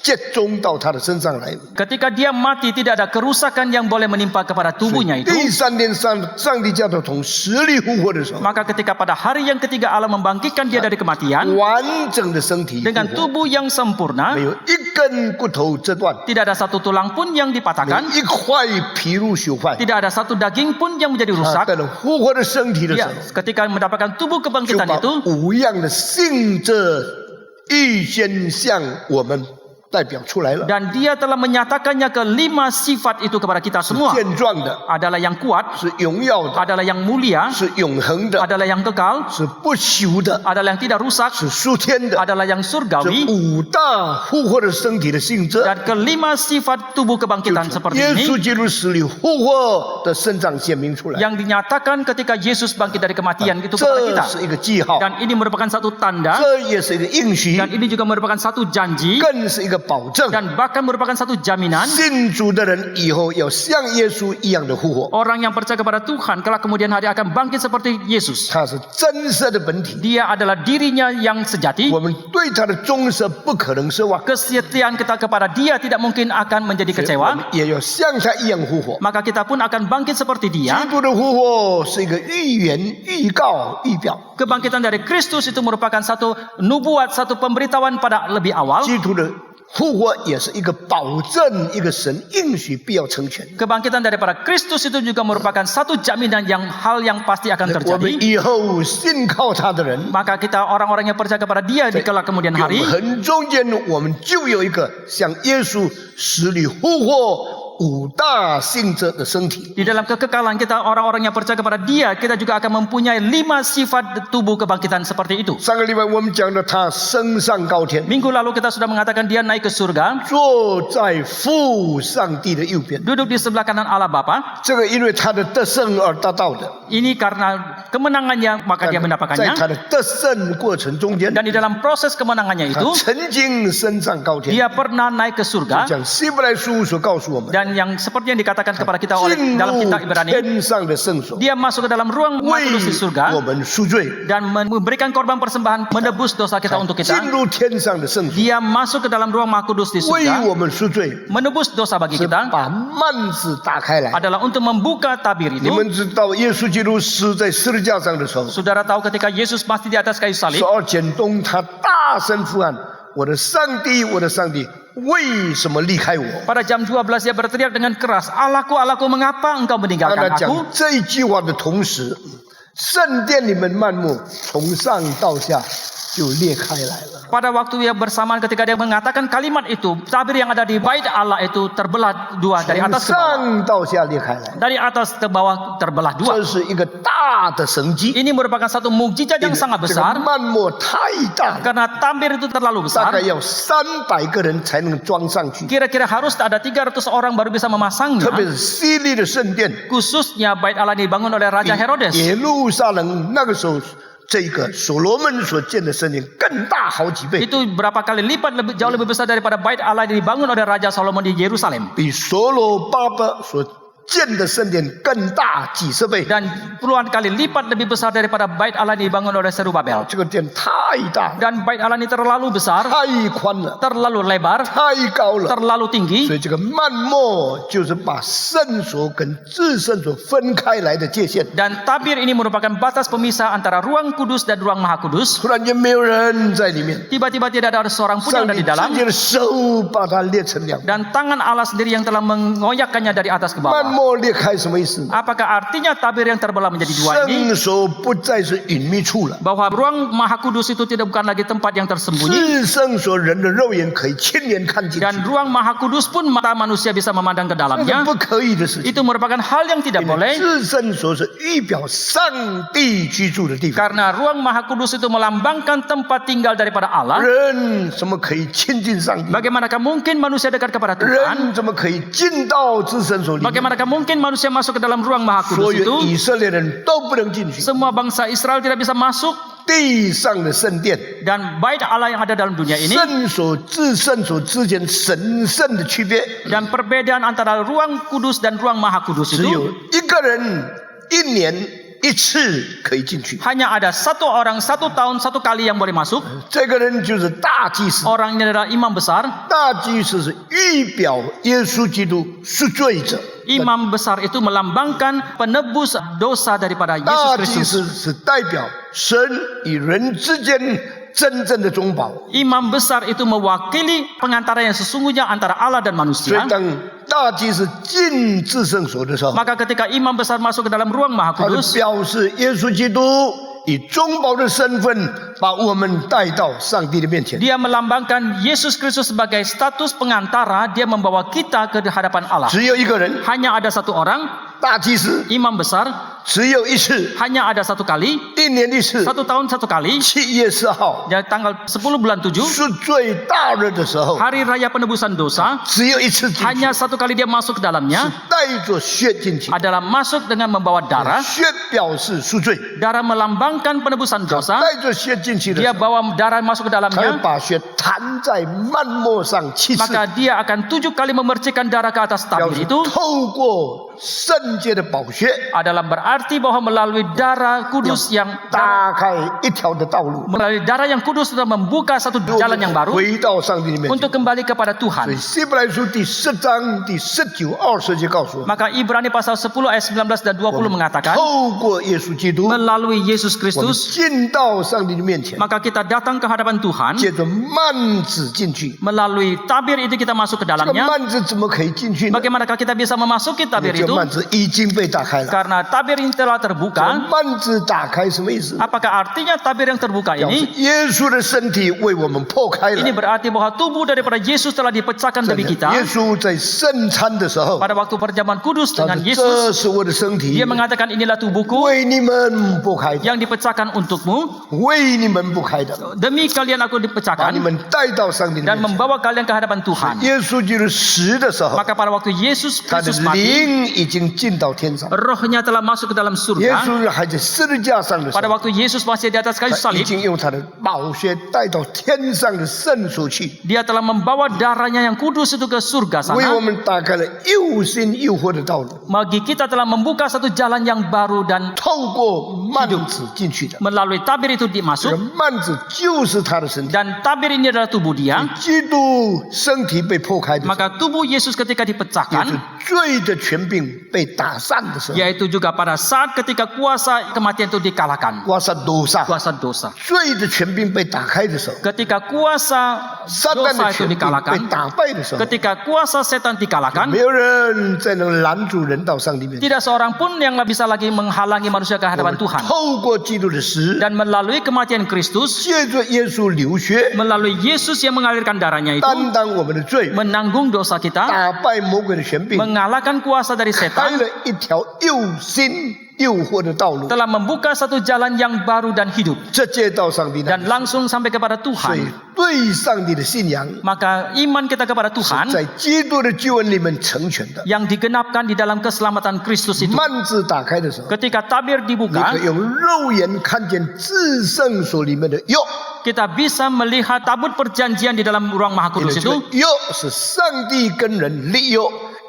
接中到他的身上来。 Ketika dia mati tidak ada kerusakan yang boleh menimpa kepada tubuhnya itu. 第三天上帝叫他从死里复活的时候， Maka ketika pada hari yang ketiga Allah membangkitkan dia dari kematian 完整的身体复 dengan 活， tubuh yang sempurna, 没有一根骨头折断， tidak ada satu tulang pun yang 没 dipatahkan, 有一块皮肉朽坏。 tidak ada satu daging pun yang menjadi 他 rusak. 带了复活的身体的时 Dia 候， ketika mendapatkan tubuh 就 kebangkitan 把 itu, 五样的性质预先向我们代表出来了。 dan dia telah menyatakannya ke 5 sifat itu kepada kita semua. 健壮的， Adalah yang kuat, 是荣耀的， adalah yang mulia, 是永恒的， adalah yang kekal, 是不朽的， adalah yang tidak rusak, 是属天的。 adalah yang 这 surgawi. 五大复活的身体的性质， Dan kelima sifat tubuh 就 kebangkitan 是 seperti 耶 ini 稣基督死里复活的身上显明出来。 yang dinyatakan ketika Yesus bangkit dari kematian itu kepada 这 kita. 是一个记号， Dan ini merupakan satu tanda, 这也是一个应许， dan ini juga merupakan satu janji, 更是一个保证。 dan bahkan merupakan satu jaminan. 信主的人以后要像耶稣一样的复活， Orang yang percaya kepada Tuhan kelak kemudian hari akan bangkit seperti Yesus. 他是真实的本体， Dia adalah dirinya yang sejati. 我们对他的忠实不可能失望， Kesetiaan kita kepada dia tidak mungkin akan menjadi 我 kecewa. 们也要像他一样复活。 Maka kita pun akan bangkit seperti 基 dia. 督的复活是一个预言、预告、预表。 Kebangkitan dari Kristus itu merupakan satu nubuat, satu pemberitahuan pada lebih awal. 基督的复活也是一个保证，一个神应许必要成全。 Kebangkitan daripada Kristus itu juga merupakan satu jaminan yang hal yang pasti akan 我们 terjadi. 以后信靠他的人， Maka kita orang-orang yang percaya kepada dia di kelak kemudian 永 hari, 恒中间我们就有一个像耶稣死里复活五大性质的身体。 di dalam kekekalan kita orang-orang yang percaya kepada dia, kita juga akan mempunyai 5 sifat tubuh kebangkitan seperti itu. 上个礼拜我们讲到他升上高天， Minggu lalu kita sudah mengatakan dia naik ke surga, 坐在父上帝的右边。 duduk di sebelah kanan Allah Bapa. 这个因为他的得胜而达到的， Ini karena kemenangannya maka dia 在 mendapatkannya. 他的得胜过程中间， Dan di dalam proses kemenangannya 他 itu, 曾经升上高天。 dia pernah naik ke surga. 讲希伯来书所告诉我们， Dan yang seperti yang dikatakan kepada kita oleh 进 dalam 入 kitab Ibrani, 天上的圣所， dia masuk ke dalam ruang Maha 为 Kudus di 我 surga 们赎罪； dan memberikan korban persembahan menebus dosa kita untuk 进 kita. 入天上的圣所， Dia masuk ke dalam ruang Maha Kudus di 为 surga 我们赎罪， menebus dosa bagi 是 kita 把幔子打开来。 adalah untuk membuka tabir 你 itu. 们知道，耶稣基督死在十字架上的时候， Saudara tahu ketika Yesus masti di atas kayu salib, 12减东他大声呼喊：“我的上帝，我的上帝，为什么离开我？ Pada jam 12 dia berteriak dengan keras, Allahku, Allahku, mengapa engkau 当 meninggalkan 他 aku? 讲这一句话的同时，圣殿里面幔幕从上到下就裂开来了。 Pada waktu yang bersamaan ketika dia mengatakan kalimat itu, tabir yang ada di bait Allah itu terbelah dua, dari 从 atas ke bawah. 上到下裂开来， Dari atas ke bawah terbelah 这 dua. 是一个大的神迹。 Ini merupakan satu mukjizat yang sangat 这个 besar 幔幕太大了， karena tabir itu terlalu 大 besar. 概要300个人才能装上去。 Kira-kira harus ada 300 orang baru bisa 特 memasangnya. 别是西律的圣殿， Khususnya bait Allah dibangun oleh Raja Herodes. 耶路撒冷那个时候，这个所罗门所建的圣殿更大好几倍， Itu berapa kali lipat jauh lebih besar daripada bait Allah yang dibangun oleh Raja Solomon di Yerusalem. 比所罗巴伯所建的圣殿更大几十倍。 Dan puluhan kali lipat lebih besar daripada bait Allah yang dibangun oleh Zerubabel. 这个殿太大了， Dan bait Allah ini terlalu besar, 太宽了， terlalu lebar, 太高了。 terlalu tinggi. 所以这个幔幕就是把圣所跟至圣所分开来的界限。 Dan tabir ini merupakan batas pemisah antara ruang kudus dan ruang maha kudus. 突然间没有人在里面， Tiba-tiba tidak ada seorang pun 上 yang ada 帝 di dalam. 直接的手把它裂成两半。 Dan tangan Allah sendiri yang telah mengoyakkannya dari atas ke 幔 bawah. 幕裂开什么意思？ Apakah artinya tabir yang terbelah menjadi dua ini? 圣所不再是隐秘处了， Bahwa ruang maha kudus itu tidak bukan lagi tempat yang tersembunyi. 至圣所人的肉眼可以亲眼看进去， Dan ruang maha kudus pun mata manusia bisa memandang ke 这是 dalamnya. 不可以的事情。 Itu merupakan hal yang tidak 因为 boleh. 至圣所是预表上帝居住的地方， Karena ruang maha kudus itu melambangkan tempat tinggal daripada Allah. 人怎么可以亲近上帝？ Bagaimanakah mungkin manusia dekat kepada Tuhan? 人怎么可以进到至圣所里面？ Bagaimanakah mungkin manusia masuk ke dalam ruang maha 所 kudus 有 itu? 以色列人都不能进去。 Semua bangsa Israel tidak bisa masuk. 地上的圣殿， Dan bait Allah yang ada dalam dunia ini. 圣所至圣所之间神圣的区别， Dan perbedaan antara ruang kudus dan ruang maha kudus 只有 itu 一个人一年一次可以进去， hanya ada satu orang 1 tahun 1 kali yang boleh masuk. 这个人就是大祭司。 Orang ini adalah imam besar. 大祭司是预表耶稣基督赎罪者， Imam besar itu melambangkan penebus dosa daripada Yesus 大祭 Kristus. 司是代表神与人之间真正的中保。 Imam besar itu mewakili pengantara yang sesungguhnya antara Allah dan 所以 manusia. 当大祭司进至圣所的时候， Maka ketika imam besar masuk ke dalam ruang maha 他是 kudus, 表示耶稣基督以中保的身份把我们带到上帝的面前。 dia melambangkan Yesus Kristus sebagai status pengantara. Dia membawa kita ke hadapan Allah. 只有一个人， Hanya ada satu orang, 大祭司 imam besar, 只有一次， hanya ada satu kali, 一年一次。 1 tahun 1 kali. 7月4号 Jadi tanggal 10 bulan 7, 是最大日的时候， hari raya penebusan dosa, 只有一次进去， hanya 1 kali dia masuk ke dalamnya, 带着血进去， adalah masuk dengan membawa darah. 血表示赎罪， Darah melambangkan penebusan dosa. 带着血进去的时 Dia 候， bawa darah masuk ke 他要 dalamnya, 把血弹在幔幕上7次， maka dia akan 7 kali memercikkan darah ke atas 表 tabir 示 itu. 透过圣洁的宝血， Adalah berarti bahwa melalui darah kudus yang 打开一条的道路， melalui darah yang kudus sudah membuka satu jalan yang baru 回到上帝的面前。 untuk kembali kepada 所以 Tuhan. 希伯来书第10章第19、20节告诉我们， Maka Ibrani pasal 10 ayat 19 dan 20 mengatakan, 透过耶稣基督， melalui Yesus 我们 Kristus 进到上帝的面前， maka kita datang ke hadapan Tuhan. 借着幔子进去。 Melalui tabir itu kita masuk ke 这个 dalamnya. 幔子怎么可以进去呢？ Bagaimana kita bisa memasuki tabir 这 itu? 个幔子已经被打开了。 Karena tabir ini telah 这个 terbuka. 幔子打开什么意思？ Apakah artinya tabir yang terbuka 表示 ini? 耶稣的身体为我们破开 Ini 了。 berarti bahwa tubuh daripada Yesus telah dipecahkan 真的 demi kita. 耶稣在圣餐的时候， Pada waktu perjamuan kudus 他 dengan 说：“这 Yesus, 是我的身体 dia，mengatakan inilah tubuhku 为你们破开的， yang dipecahkan untukmu. 为你们破开的， Demi kalian aku 把 dipecahkan 你们带到上帝的 dan 面前。 membawa kalian ke hadapan Tuhan. 耶稣基督死的时候， Maka pada waktu Yesus 他的 Kristus mati, 灵已经进到天上。 rohnya telah masuk ke dalam 耶 surga. 稣还在十字架上的时 Pada 候， waktu Yesus masih di atas kayu 他已 salib, 经用他的宝血带到天上的圣所去， dia telah membawa darahnya yang kudus itu ke surga 为我 sana. 们打开了又新又活的道路。 Bagi kita telah membuka satu jalan yang baru dan 透过幔子进去的， melalui tabir itu 这个 dimasuk. 幔子就是他的身体。 Dan tabir ini adalah tubuh dia. 基督身体被破开的时候， Maka tubuh Yesus ketika 也是 dipecahkan, 罪的权柄病被打散的时候， Yaitu juga pada saat ketika kuasa kematian itu dikalahkan. 哇塞dosa， Kuasa dosa. 罪的权柄被打开的时候， Ketika kuasa 撒旦 dosa 的 itu 权柄被 dikalahkan. 打败的时候， Ketika kuasa setan dikalahkan. 没有人再能拦阻人到上帝面前。 Tidak seorang pun yang bisa lagi menghalangi manusia ke 我 hadapan 们 Tuhan. 透过基督的死， Dan melalui kematian Kristus, 借着耶稣流血， melalui Yesus yang mengalirkan darahnya itu, 担当我们的罪， menanggung dosa kita, 打败魔鬼的权柄， mengalahkan kuasa dari 开 setan, 了一条又新又活的道路， telah membuka satu jalan yang baru dan hidup, 直接到上帝那里。 dan langsung sampai kepada 所以 Tuhan. 对上帝的信仰， Maka iman kita kepada Tuhan 在基督的救恩里面成全的。 yang digenapkan di dalam keselamatan Kristus itu. 幔子打开的时候， Ketika tabir 你 dibuka, 可以用肉眼看见至圣所里面的约， kita bisa melihat tabut perjanjian di dalam ruang Maha 因为 Kudus 这个 itu. 约是上帝跟人立约，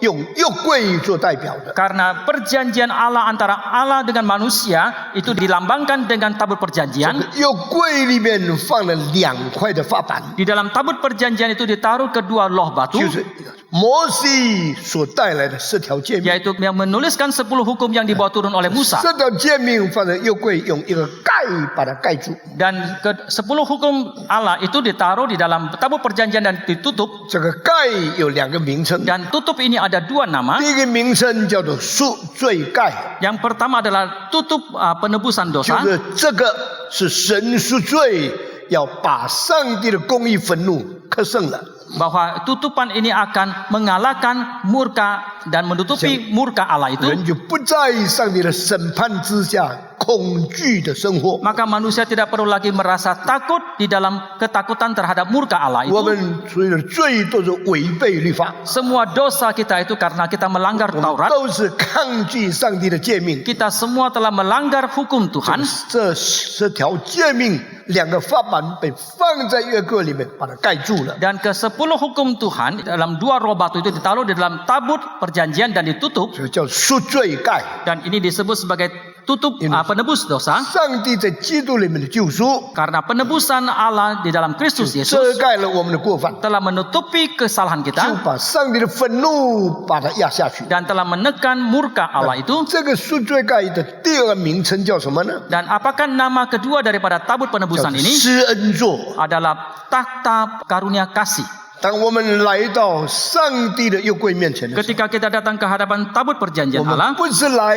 用约柜做代表的。 Karena perjanjian Allah antara Allah dengan manusia itu dilambangkan dengan tabut 这 perjanjian. 个约柜里面放了2块的法板， Di dalam tabut perjanjian itu ditaruh kedua loh batu, 就是摩西所带来的10条诫命。 yaitu yang menuliskan 10 hukum yang dibawa turun oleh Musa. 10条诫命放在约柜，用一个盖把它盖住。 Dan ke 10 hukum Allah itu ditaruh di dalam tabut perjanjian dan ditutup. 这个盖有2个名称， Dan tutup ini ada 2 nama. 第一个名称叫做赎罪盖， Yang pertama adalah tutup penebusan 就 dosa. 是这个是神赎罪，要把上帝的公义愤怒克胜了。 Bahwa tutupan ini akan mengalahkan murka dan menutupi murka Allah itu. 人就不在上帝的审判之下恐惧的生活。 Maka manusia tidak perlu lagi merasa takut di dalam ketakutan terhadap murka Allah 我 itu. 们所有的罪都是违背律法， Semua dosa kita itu karena kita melanggar 我们 Taurat. 都是抗拒上帝的诫命。 Kita semua telah melanggar hukum Tuhan. 这10条诫命2个法版被放在约柜里面，把它盖住了。 Dan ke-10 hukum Tuhan dalam 2 roh batu itu ditaruh di dalam tabut perjanjian dan ditutup. 这叫赎罪盖。 Dan ini disebut sebagai tutup penebus dosa. 上帝在基督里面的救赎， Karena penebusan Allah di dalam Kristus 遮 Yesus 盖了我们的过犯， telah menutupi kesalahan 就 kita 把上帝的愤怒把它压下去。 dan telah menekan murka Allah itu. 这个赎罪盖的第2个名称叫什么呢？ Dan apakah nama kedua daripada tabut 叫 penebusan 做 ini? 施恩座。 Adalah takhta karunia kasih. 当我们来到上帝的约柜面前的时候， Ketika kita datang ke hadapan tabut 我 perjanjian 们 Allah, 不是来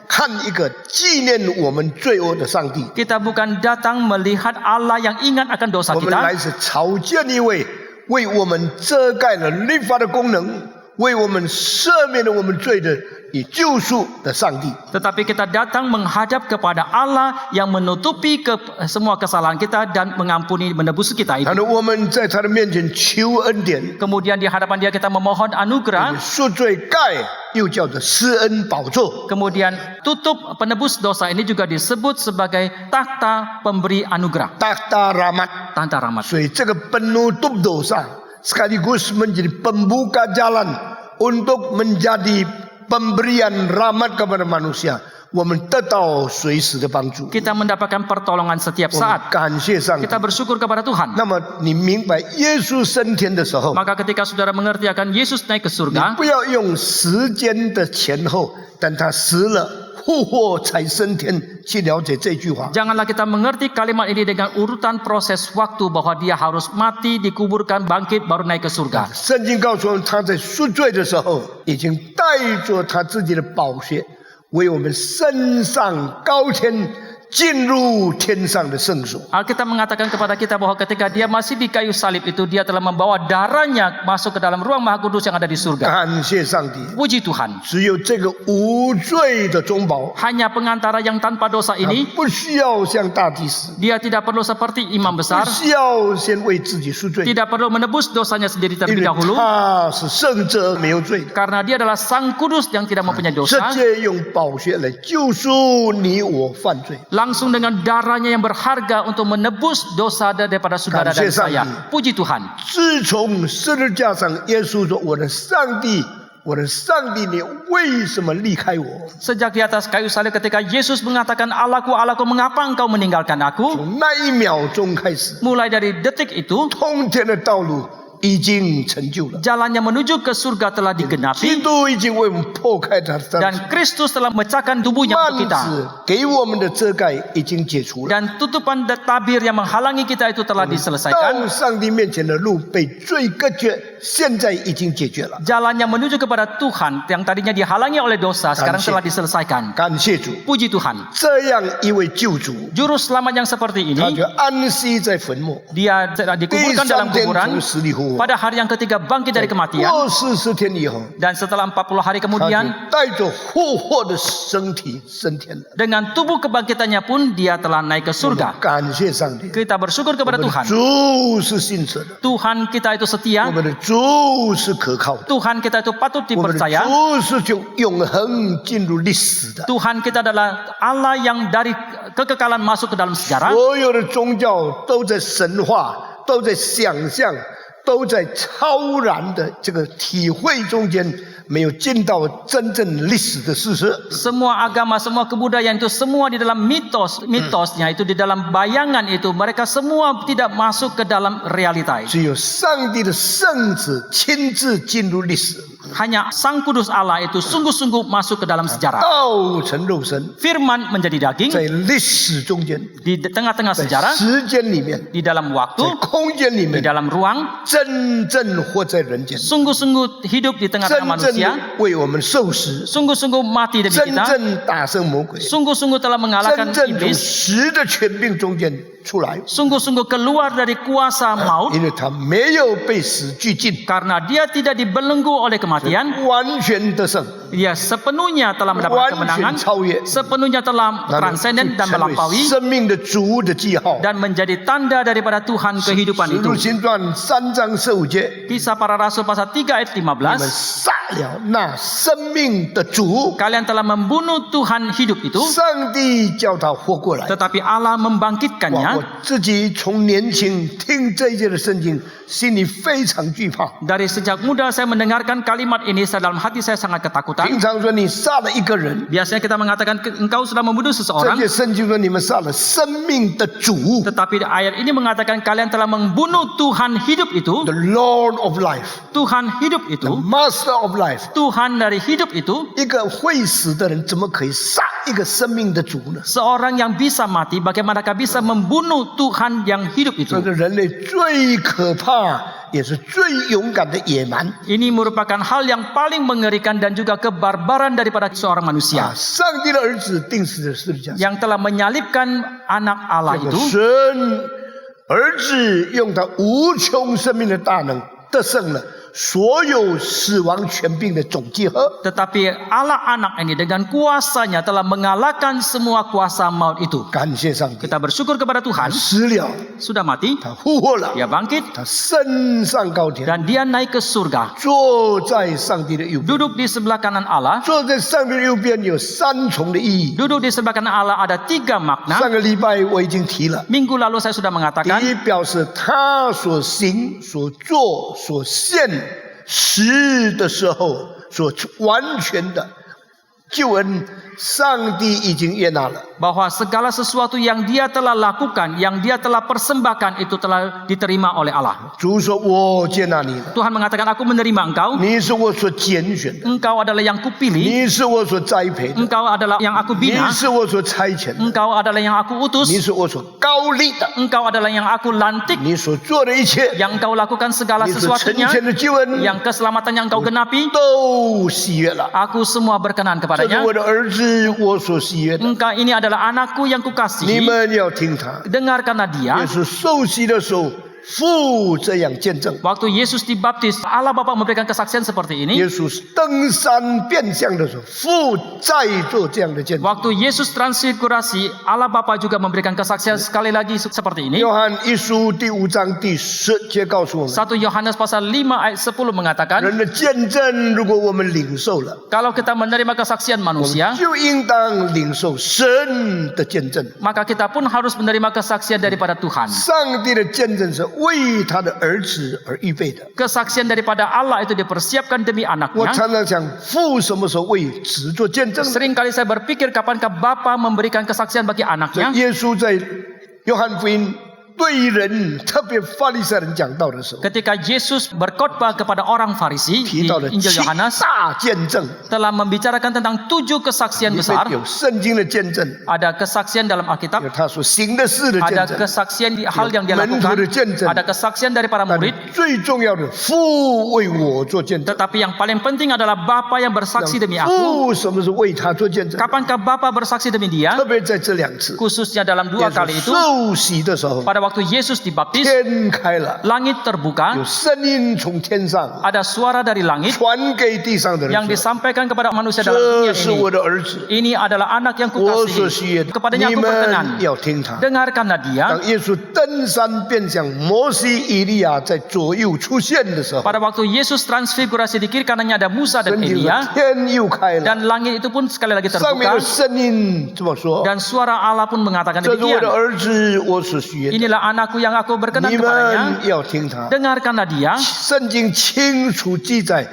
看一个纪念我们罪恶的上帝， kita bukan datang melihat Allah yang ingat akan dosa 我们来 kita, 是朝见一位为我们遮盖了律法的功能，为我们赦免了我们罪的以救赎的上帝。 tetapi kita datang menghadap kepada Allah yang menutupi semua kesalahan kita dan mengampuni menebus kita itu. 然后我们在他的面前求恩典， Kemudian di hadapan Dia kita memohon anugerah. 赎罪盖又叫做施恩宝座。 Kemudian tutup penebus dosa ini juga disebut sebagai takhta pemberi anugerah, Takhta rahmat. takhta rahmat. 所以这个penutup dosa sekaligus menjadi pembuka jalan untuk menjadi pemberian rahmat kepada manusia. 我们得到随时的帮助。 Kita mendapatkan pertolongan setiap 我们 saat. 感谢上帝。 Kita bersyukur kepada Tuhan. 那么你明白耶稣升天的时候， Maka ketika saudara mengerti akan Yesus naik ke 你 surga, 不要用时间的前后，等他死了复活才升天去了解这句话。 janganlah kita mengerti kalimat ini dengan urutan proses waktu bahwa dia harus mati, dikuburkan, bangkit, baru naik ke surga. 圣经告诉我们，他在赎罪的时候，已经带着他自己的宝血，为我们升上高天，进入天上的圣所。 Alkitab mengatakan kepada kita bahwa ketika dia masih di kayu salib itu, dia telah membawa darahnya masuk ke dalam ruang Maha Kudus yang ada di surga. 感谢上帝， Puji Tuhan. 只有这个无罪的中保， Hanya pengantara yang tanpa dosa 他 ini, 不需要像大祭司， dia tidak perlu seperti imam 不 besar, 需要先为自己赎罪， tidak perlu menebus dosanya sendiri 因 terlebih 为 dahulu, 他是圣者，没有罪的。 karena dia adalah Sang Kudus yang tidak mempunyai 直 dosa. 接用宝血来救赎你我犯罪。 Langsung dengan darahnya yang berharga untuk menebus dosa daripada saudara dan saya. Puji Tuhan. 自从十字架上，耶稣说：“我的上帝，我的上帝，你为什么离开我？” Sejak di atas kayu salib ketika Yesus mengatakan, Allahku, Allahku, mengapa engkau meninggalkan aku? 从那一秒钟开始， Mulai dari detik itu, 通天的道路已经成就了。 Jalannya menuju ke surga telah 基 digenapi 督已经为我们破开他的障碍， dan Kristus telah memecahkan tubuhnya 幔 untuk kita. 子给我们的遮盖已经解除了。 Dan tutupan tabir yang menghalangi kita itu telah 到 diselesaikan. 上帝面前的路被罪隔绝，现在已经解决了。 Jalan yang menuju kepada Tuhan yang tadinya dihalangi oleh dosa sekarang telah diselesaikan. 感谢主， Puji Tuhan. 这样一位救主， Juru selamat yang seperti 他 ini, 就安息在坟墓， dia 第 dikuburkan dalam 三天 kuburan. 从死里复活， Pada hari yang ketiga bangkit dari kematian. 过40天以后， Dan setelah 40 hari 他 kemudian 就带着复活的身体升天了。 dengan tubuh kebangkitannya pun dia telah naik ke surga. 感谢上帝， Kita bersyukur 我 kepada 们的 Tuhan. 主是信实的， Tuhan kita itu 我 setia. 们的主是可靠的， Tuhan kita itu patut 我们的 dipercaya. 主是就永恒进入历史的。 Tuhan kita adalah Allah yang dari kekekalan masuk ke dalam sejarah. 所有的宗教都在神话，都在想象，都在超然的这个体会中间，没有进到真正历史的事实。 Semua agama, semua kebudayaan itu semua di dalam mitosnya itu di dalam bayangan itu mereka semua tidak masuk ke dalam realita itu. 只有上帝的圣子亲自进入历史， Hanya Sang Kudus Allah itu sungguh-sungguh masuk ke dalam sejarah. 道成肉身， Firman menjadi daging 在历史中间， di tengah-tengah 在 sejarah, 时间里面， di dalam 在 waktu, 空间里 di 面， dalam ruang, 真正活在人间， sungguh-sungguh hidup di 真 tengah-tengah 正 manusia, 为我们受死， sungguh-sungguh mati demi 真 kita, 正打胜魔鬼， sungguh-sungguh telah 真 mengalahkan 正从 iblis, 死的权柄中间出来。 sungguh-sungguh keluar dari kuasa maut 因为他没有被死拘禁， karena dia tidak dibelenggu oleh kematian, 完全得胜， dia sepenuhnya telah 完 mendapat 全 kemenangan, 超越， sepenuhnya telah 那么 transenden 就 dan 成为 melampaui 生命的主的记号。 dan menjadi tanda daripada Tuhan kehidupan 使徒 itu. 行传3章15节， Kisah para Rasul pasal 3 ayat 你们 15, 杀了那生命的主， kalian telah membunuh Tuhan hidup itu, 上帝叫他活过来。 tetapi Allah 哇！我 membangkitkannya. 自己从年轻听这一节的圣经，心里非常惧怕。 Dari sejak muda saya mendengarkan kalimat ini, dalam hati saya sangat 平 ketakutan. 常说你杀了一个人， Biasanya kita mengatakan engkau sudah membunuh 这 seseorang, 节圣经说你们杀了生命的主 tetapi ayat ini mengatakan kalian telah membunuh Tuhan hidup itu, ，the Lord of life，the Tuhan hidup itu, Master of life。 Tuhan dari hidup itu. 一个会死的人怎么可以杀一个生命的主呢？ Seorang yang bisa mati, bagaimanakah bisa membunuh Tuhan yang hidup 这 itu? 是人类最可怕也是最勇敢的野蛮 Ini merupakan hal yang paling mengerikan dan juga kebarbaran daripada seorang 啊！ manusia 上帝的儿子钉死在十字架上， yang telah menyalibkan anak Allah 那么 itu. 神儿子用他无穷生命的大能得胜了所有死亡权柄的总集合。 Tetapi Allah anak ini dengan kuasanya telah mengalahkan semua kuasa maut itu. 感谢上帝， Kita bersyukur kepada 他 Tuhan, 死了， sudah mati, 他复活了， dia bangkit, 他升上高天， dan dia naik ke surga. 坐在上帝的右边。 Duduk di sebelah kanan Allah. 坐在上帝的右边有三重的意义。 Duduk di sebelah kanan Allah ada 3 makna. 上个礼拜我已经提了。 Minggu lalu saya sudah 第 mengatakan, 一，表示他所行、所做、所现实的时候，所完全的救恩，上帝已经悦纳了。 bahwa segala sesuatu yang dia telah lakukan, yang dia telah persembahkan itu telah diterima oleh Allah. 主说：“我接纳你了， Tuhan mengatakan, aku menerima engkau. 你是我所拣选的， Engkau adalah yang kupilih. 你是我所栽培的， Engkau adalah yang aku 你 bina. 是我所差遣的， Engkau adalah yang aku utus. 你是我所高立的， Engkau adalah yang aku lantik. 你所做的一切， Yang engkau lakukan segala 你所成 sesuatunya, 全的救恩， yang keselamatan yang engkau genapi, 都喜悦了。 aku semua berkenan 这是 kepadanya. 我的儿子，我所喜悦的， Engkau ini adalah anakku yang 你 kukasihi. 们要听他。” Dengarkanlah 耶 dia. 稣受洗的时候，父这样见证。 Waktu Yesus dibaptis, Allah Bapa memberikan kesaksian seperti 耶 ini. 稣登山变相的时候，父在做这样的见证。 Waktu Yesus transfigurasi, Allah Bapa juga memberikan kesaksian sekali lagi seperti ini. 约翰一书第5章第10节告诉我们， 1 Yohanes pasal 5 ayat 10 mengatakan, 人的见证，如果我们领受了， kalau kita menerima kesaksian 我们 manusia, 就应当领受神的见证。 maka kita pun harus menerima kesaksian daripada Tuhan. 上帝的见证是为他的儿子而预备的。 Kesaksian daripada Allah itu dipersiapkan demi 我 anaknya. 常常想，父什么时候为子做见证呢？ Seringkali saya berpikir kapankah Bapa memberikan kesaksian bagi anaknya. 耶稣在约翰福音对人，特别法利赛人讲道的时候， Ketika Yesus berkhotbah kepada orang Farisi 提 di 到了 Injil 7 Yohanes 大见证， telah membicarakan tentang 7 kesaksian 里 besar. 面有圣经的见证， Ada kesaksian dalam 有 Alkitab, 他所行的事的见 ada 证， kesaksian di hal yang dia 门徒 lakukan, 的见证， ada kesaksian dari para 但 murid. 最重要的，父为我做见证。 Tetapi yang paling penting adalah Bapa yang bersaksi demi aku. 父什么是为他做见证？ Kapankah Bapa bersaksi demi dia? 特别在这2次， Khususnya dalam 2 kali 耶稣 itu, 受洗的时候， pada waktu Yesus dibaptis, 天开了， langit terbuka, 有声音从天上 ada suara dari langit 传给地上的 yang 人说 disampaikan kepada manusia dalam 这 dunia 是我 ini. 的儿子， Ini adalah anak yang 我所喜悦 kukasihi. 的， Kepadanya 你 aku 们 berkenan. 要听他。 Dengarkanlah dia. 当耶稣登山变像摩西、以利亚在左右出现的时候， Pada waktu Yesus transfigurasi di kiri kanannya ada Musa 圣 dan 经说 Elia, 天又开了， dan langit itu pun sekali lagi 上面的 terbuka, 声音这么说： dan suara Allah pun mengatakan 这是我的 demikian. 儿子，我所喜悦的， Inilah anakku yang aku berkenan 你 kepadanya. 们要听他。 Dengarkanlah dia. 圣经清楚记载，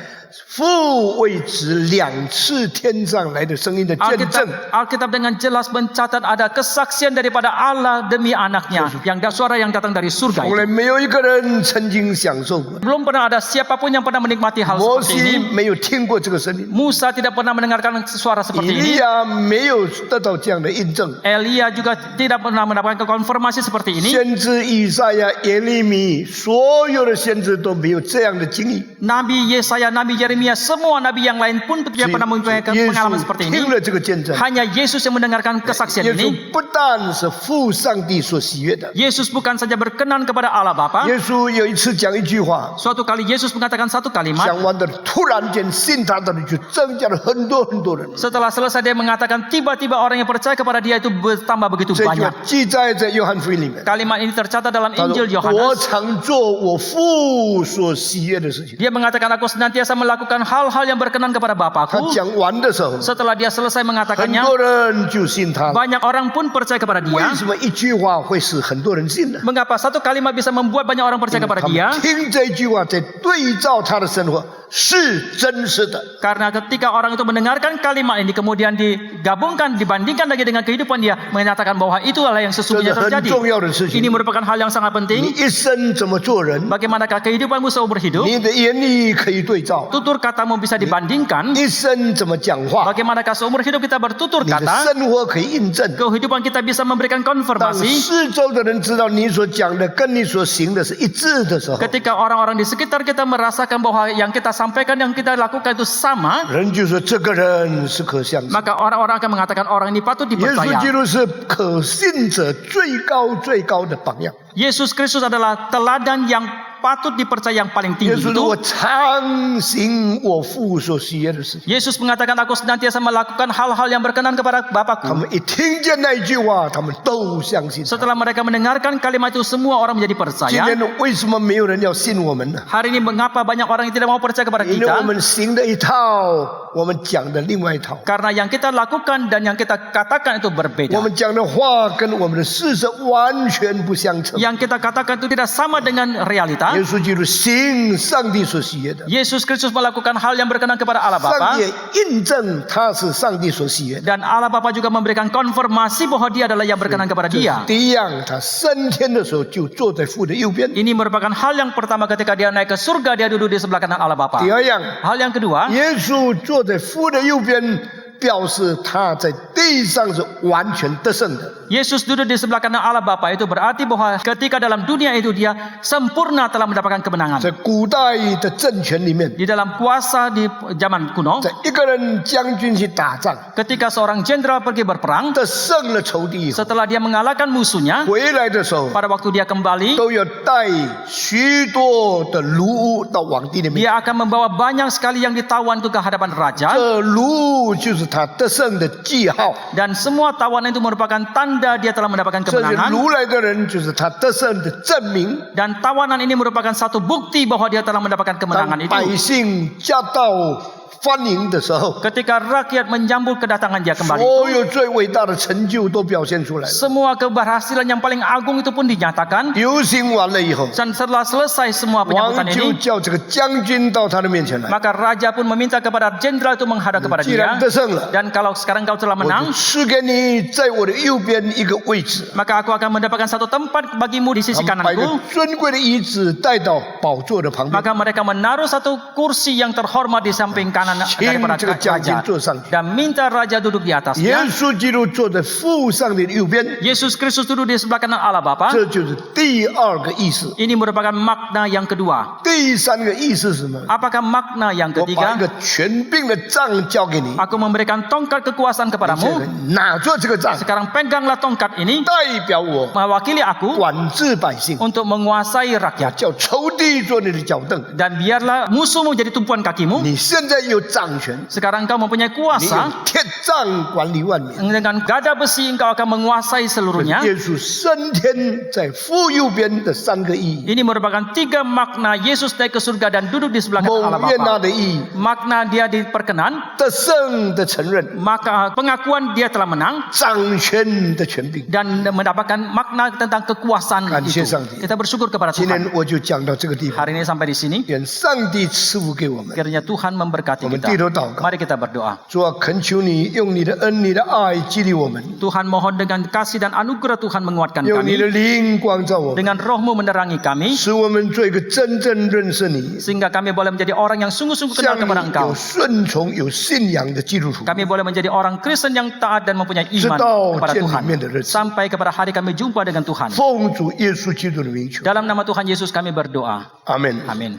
父为子2次天上来的声音的见证。 Alkitab dengan jelas mencatat ada kesaksian daripada Allah demi anaknya, yang suara yang datang dari surga 从 itu. 来没有一个人曾经享受过， Belum pernah ada siapapun yang pernah menikmati hal 摩 seperti 西 ini. 没有听过这个声音， Musa tidak pernah mendengarkan suara 以 seperti 利 ini. 亚没有得到这样的印证。 Elia juga tidak pernah mendapatkan konfirmasi seperti ini. 先知以赛亚、耶利米，所有的先知都没有这样的经历。 Nabi Yesaya, Nabi Yeremia, semua nabi yang lain pun tidak pernah mempunyai 耶 pengalaman 稣 seperti 听 ini. 了这个见证， Hanya Yesus yang mendengarkan kesaksian 耶稣 ini. 不但是父上帝所喜悦的， Yesus bukan saja berkenan kepada Allah Bapa. 耶稣有一次讲一句话， Suatu kali Yesus mengatakan satu kalimat. 讲完的突然间信他的人就增加了很多很多人。 Setelah selesai dia mengatakan, tiba-tiba orang yang percaya kepada dia itu bertambah begitu 这句话 banyak. 记载在约翰福音里面。 Kalimat ini tercatat dalam 他 Injil 说：“我 Yohanes. 常做我父所喜悦的事情。 Dia mengatakan, aku senantiasa melakukan hal-hal yang berkenan kepada 他 Bapakku. 讲完的时候， Setelah dia selesai 很 mengatakannya, 多人就信他了。 banyak orang pun percaya kepada 为 dia. 什么一句话会使很多人信呢？ Mengapa satu kalimat bisa membuat banyak orang percaya kepada 他 dia? 们听这句话，在对照他的生活是真实的。 Karena ketika orang itu mendengarkan kalimat ini, kemudian digabungkan, dibandingkan lagi dengan kehidupan dia, menyatakan bahwa itu adalah yang 这 sesungguhnya 是很 terjadi. 重要的事情 Ini。merupakan hal yang sangat 你 penting. 一生怎么做人， Bagaimanakah kehidupanmu seumur hidup? 你的言语可以对照； Tutur katamu bisa dibandingkan. 一生怎么讲话， Bagaimanakah seumur hidup kita bertutur 你的 kata? 生活可以印证。 Kehidupan kita bisa memberikan 当 konfirmasi. 四周的人知道你所讲的跟你所行的是一致的时候， Ketika orang-orang di sekitar kita merasakan bahwa yang kita sampaikan, yang kita lakukan itu sama, 人就说这个人是可相信。 maka orang-orang akan mengatakan orang ini patut 耶稣基 dipercaya. 督是可信者最高最高的榜样。 Yesus Kristus adalah teladan yang patut dipercaya yang paling 耶 tinggi 稣说：“我 itu. 常行我父所喜悦的事情。 Yesus mengatakan, aku senantiasa melakukan hal-hal yang berkenan kepada ” 他 Bapakku. 们一听见那一句话，他们都相信他。 Setelah mereka mendengarkan kalimat itu, semua orang menjadi 今 percaya. 天为什么没有人要信我们呢？ Hari ini mengapa banyak orang yang tidak mau percaya kepada 因为我 kita? 们行的一套，我们讲的另外一套。 Karena yang kita lakukan dan yang kita katakan itu 我 berbeda. 们讲的话跟我们的事实完全不相称。 Yang kita katakan itu tidak sama dengan realita. 耶稣基督行上帝所喜悦的， Yesus Kristus melakukan hal yang berkenan kepada Allah 上 Bapa. 帝也印证他是上帝所喜悦的。 Dan Allah Bapa juga memberikan konfirmasi bahwa dia adalah yang berkenan kepada 这是 dia. 第一样，他升天的时候就坐在父的右边。 Ini merupakan hal yang pertama ketika dia naik ke surga, dia duduk di sebelah kanan Allah Bapa. 第二样， Hal yang kedua, 耶稣坐在父的右边，表示他在地上是完全得胜的。 Yesus duduk di sebelah kanan Allah Bapa itu berarti bahwa ketika dalam dunia itu dia sempurna telah mendapatkan kemenangan. 在古代的政权里面， Di dalam kuasa di zaman kuno, 在一个人将军去打仗， ketika seorang jenderal pergi berperang, 得胜了仇敌以后， setelah dia mengalahkan musuhnya, 回来的时候 pada waktu dia kembali, 都要带许多的奴物到皇帝那边。 dia akan membawa banyak sekali yang ditawan itu ke hadapan raja. 这奴物就是他得胜的记号， Dan semua tawanan itu merupakan tanda dia telah mendapatkan 这些 kemenangan. 奴来的人就是他得胜的证明。 Dan tawanan ini merupakan satu bukti bahwa dia telah mendapatkan 当 kemenangan 百 itu. 姓加到欢迎的时候， ketika rakyat menyambut kedatangan dia kembali, 所有最伟大的成就都表现出来了。 semua keberhasilan yang paling agung itu pun dinyatakan. 游行完了以后， Dan setelah selesai semua 王 penyambutan 就 ini, 叫这个将军到他的面前来。 maka raja pun meminta kepada jenderal itu menghadap kepada 既然 dia. 得胜了， Dan kalau sekarang kau telah 我就 menang, 赐给你在我的右边一个位置， maka aku akan mendapatkan satu tempat bagimu di sisi 他们把一个 kananku. 尊贵的椅子带到宝座的旁边， Maka mereka menaruh satu kursi yang terhormat di samping kanan 请 daripada 这个将军 raja 坐上去。 dan minta raja duduk di 耶 atasnya. 稣基督坐在父上帝的右边， Yesus Kristus duduk di sebelah kanan Allah Bapa. 这就是第二个意思。 Ini merupakan makna yang kedua. 第三个意思是什么？ Apakah makna yang 我把 ketiga? 一个权柄的杖交给你， Aku memberikan tongkat kekuasaan 现在 kepadamu. 拿着这个杖， Sekarang peganglah tongkat ini, 代表我 mewakili aku 管制百姓， untuk menguasai rakyat. 叫仇敌做你的脚凳。 Dan biarlah musuhmu jadi tumpuan kakimu. 你现在有掌权， Sekarang engkau mempunyai 你 kuasa. 有铁杖管理万民。 Dengan gada besi engkau akan menguasai seluruhnya. 耶稣升天在父右边的三个意义， Ini merupakan tiga makna Yesus naik ke surga dan duduk di sebelah kanan Allah 蒙悦纳 Bapa. 的意义， Makna dia diperkenan, 得胜的承认， maka pengakuan dia telah menang 掌权的权柄。 dan mendapatkan makna tentang kekuasaan Kansia itu. Sangti. Kita bersyukur kepada 今 Tuhan. 天我就讲到这个地方， Hari ini sampai di sini. 愿上帝赐福给我们。 Kiranya Tuhan memberkati 我们 kita. 低头祷告， Mari kita berdoa. 主啊，恳求你用你的恩、你的爱激励我们， Tuhan mohon dengan kasih dan anugerah Tuhan menguatkan 用你 kami. 的灵光照我们， Dengan rohmu menerangi kami. 使我们做一个真正认识你、 Sehingga kami boleh menjadi orang yang sungguh-sungguh kenal 像 kepada 你 Engkau. 有顺从、有信仰的基督徒。 Kami boleh menjadi orang Kristen yang taat dan mempunyai iman Sedang kepada见 Tuhan. 里面的日子。 Sampai kepada hari kami jumpa dengan Tuhan. 奉主耶稣基督的名求， Dalam nama Tuhan Yesus kami berdoa. 阿门。 Amin.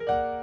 Tuhan.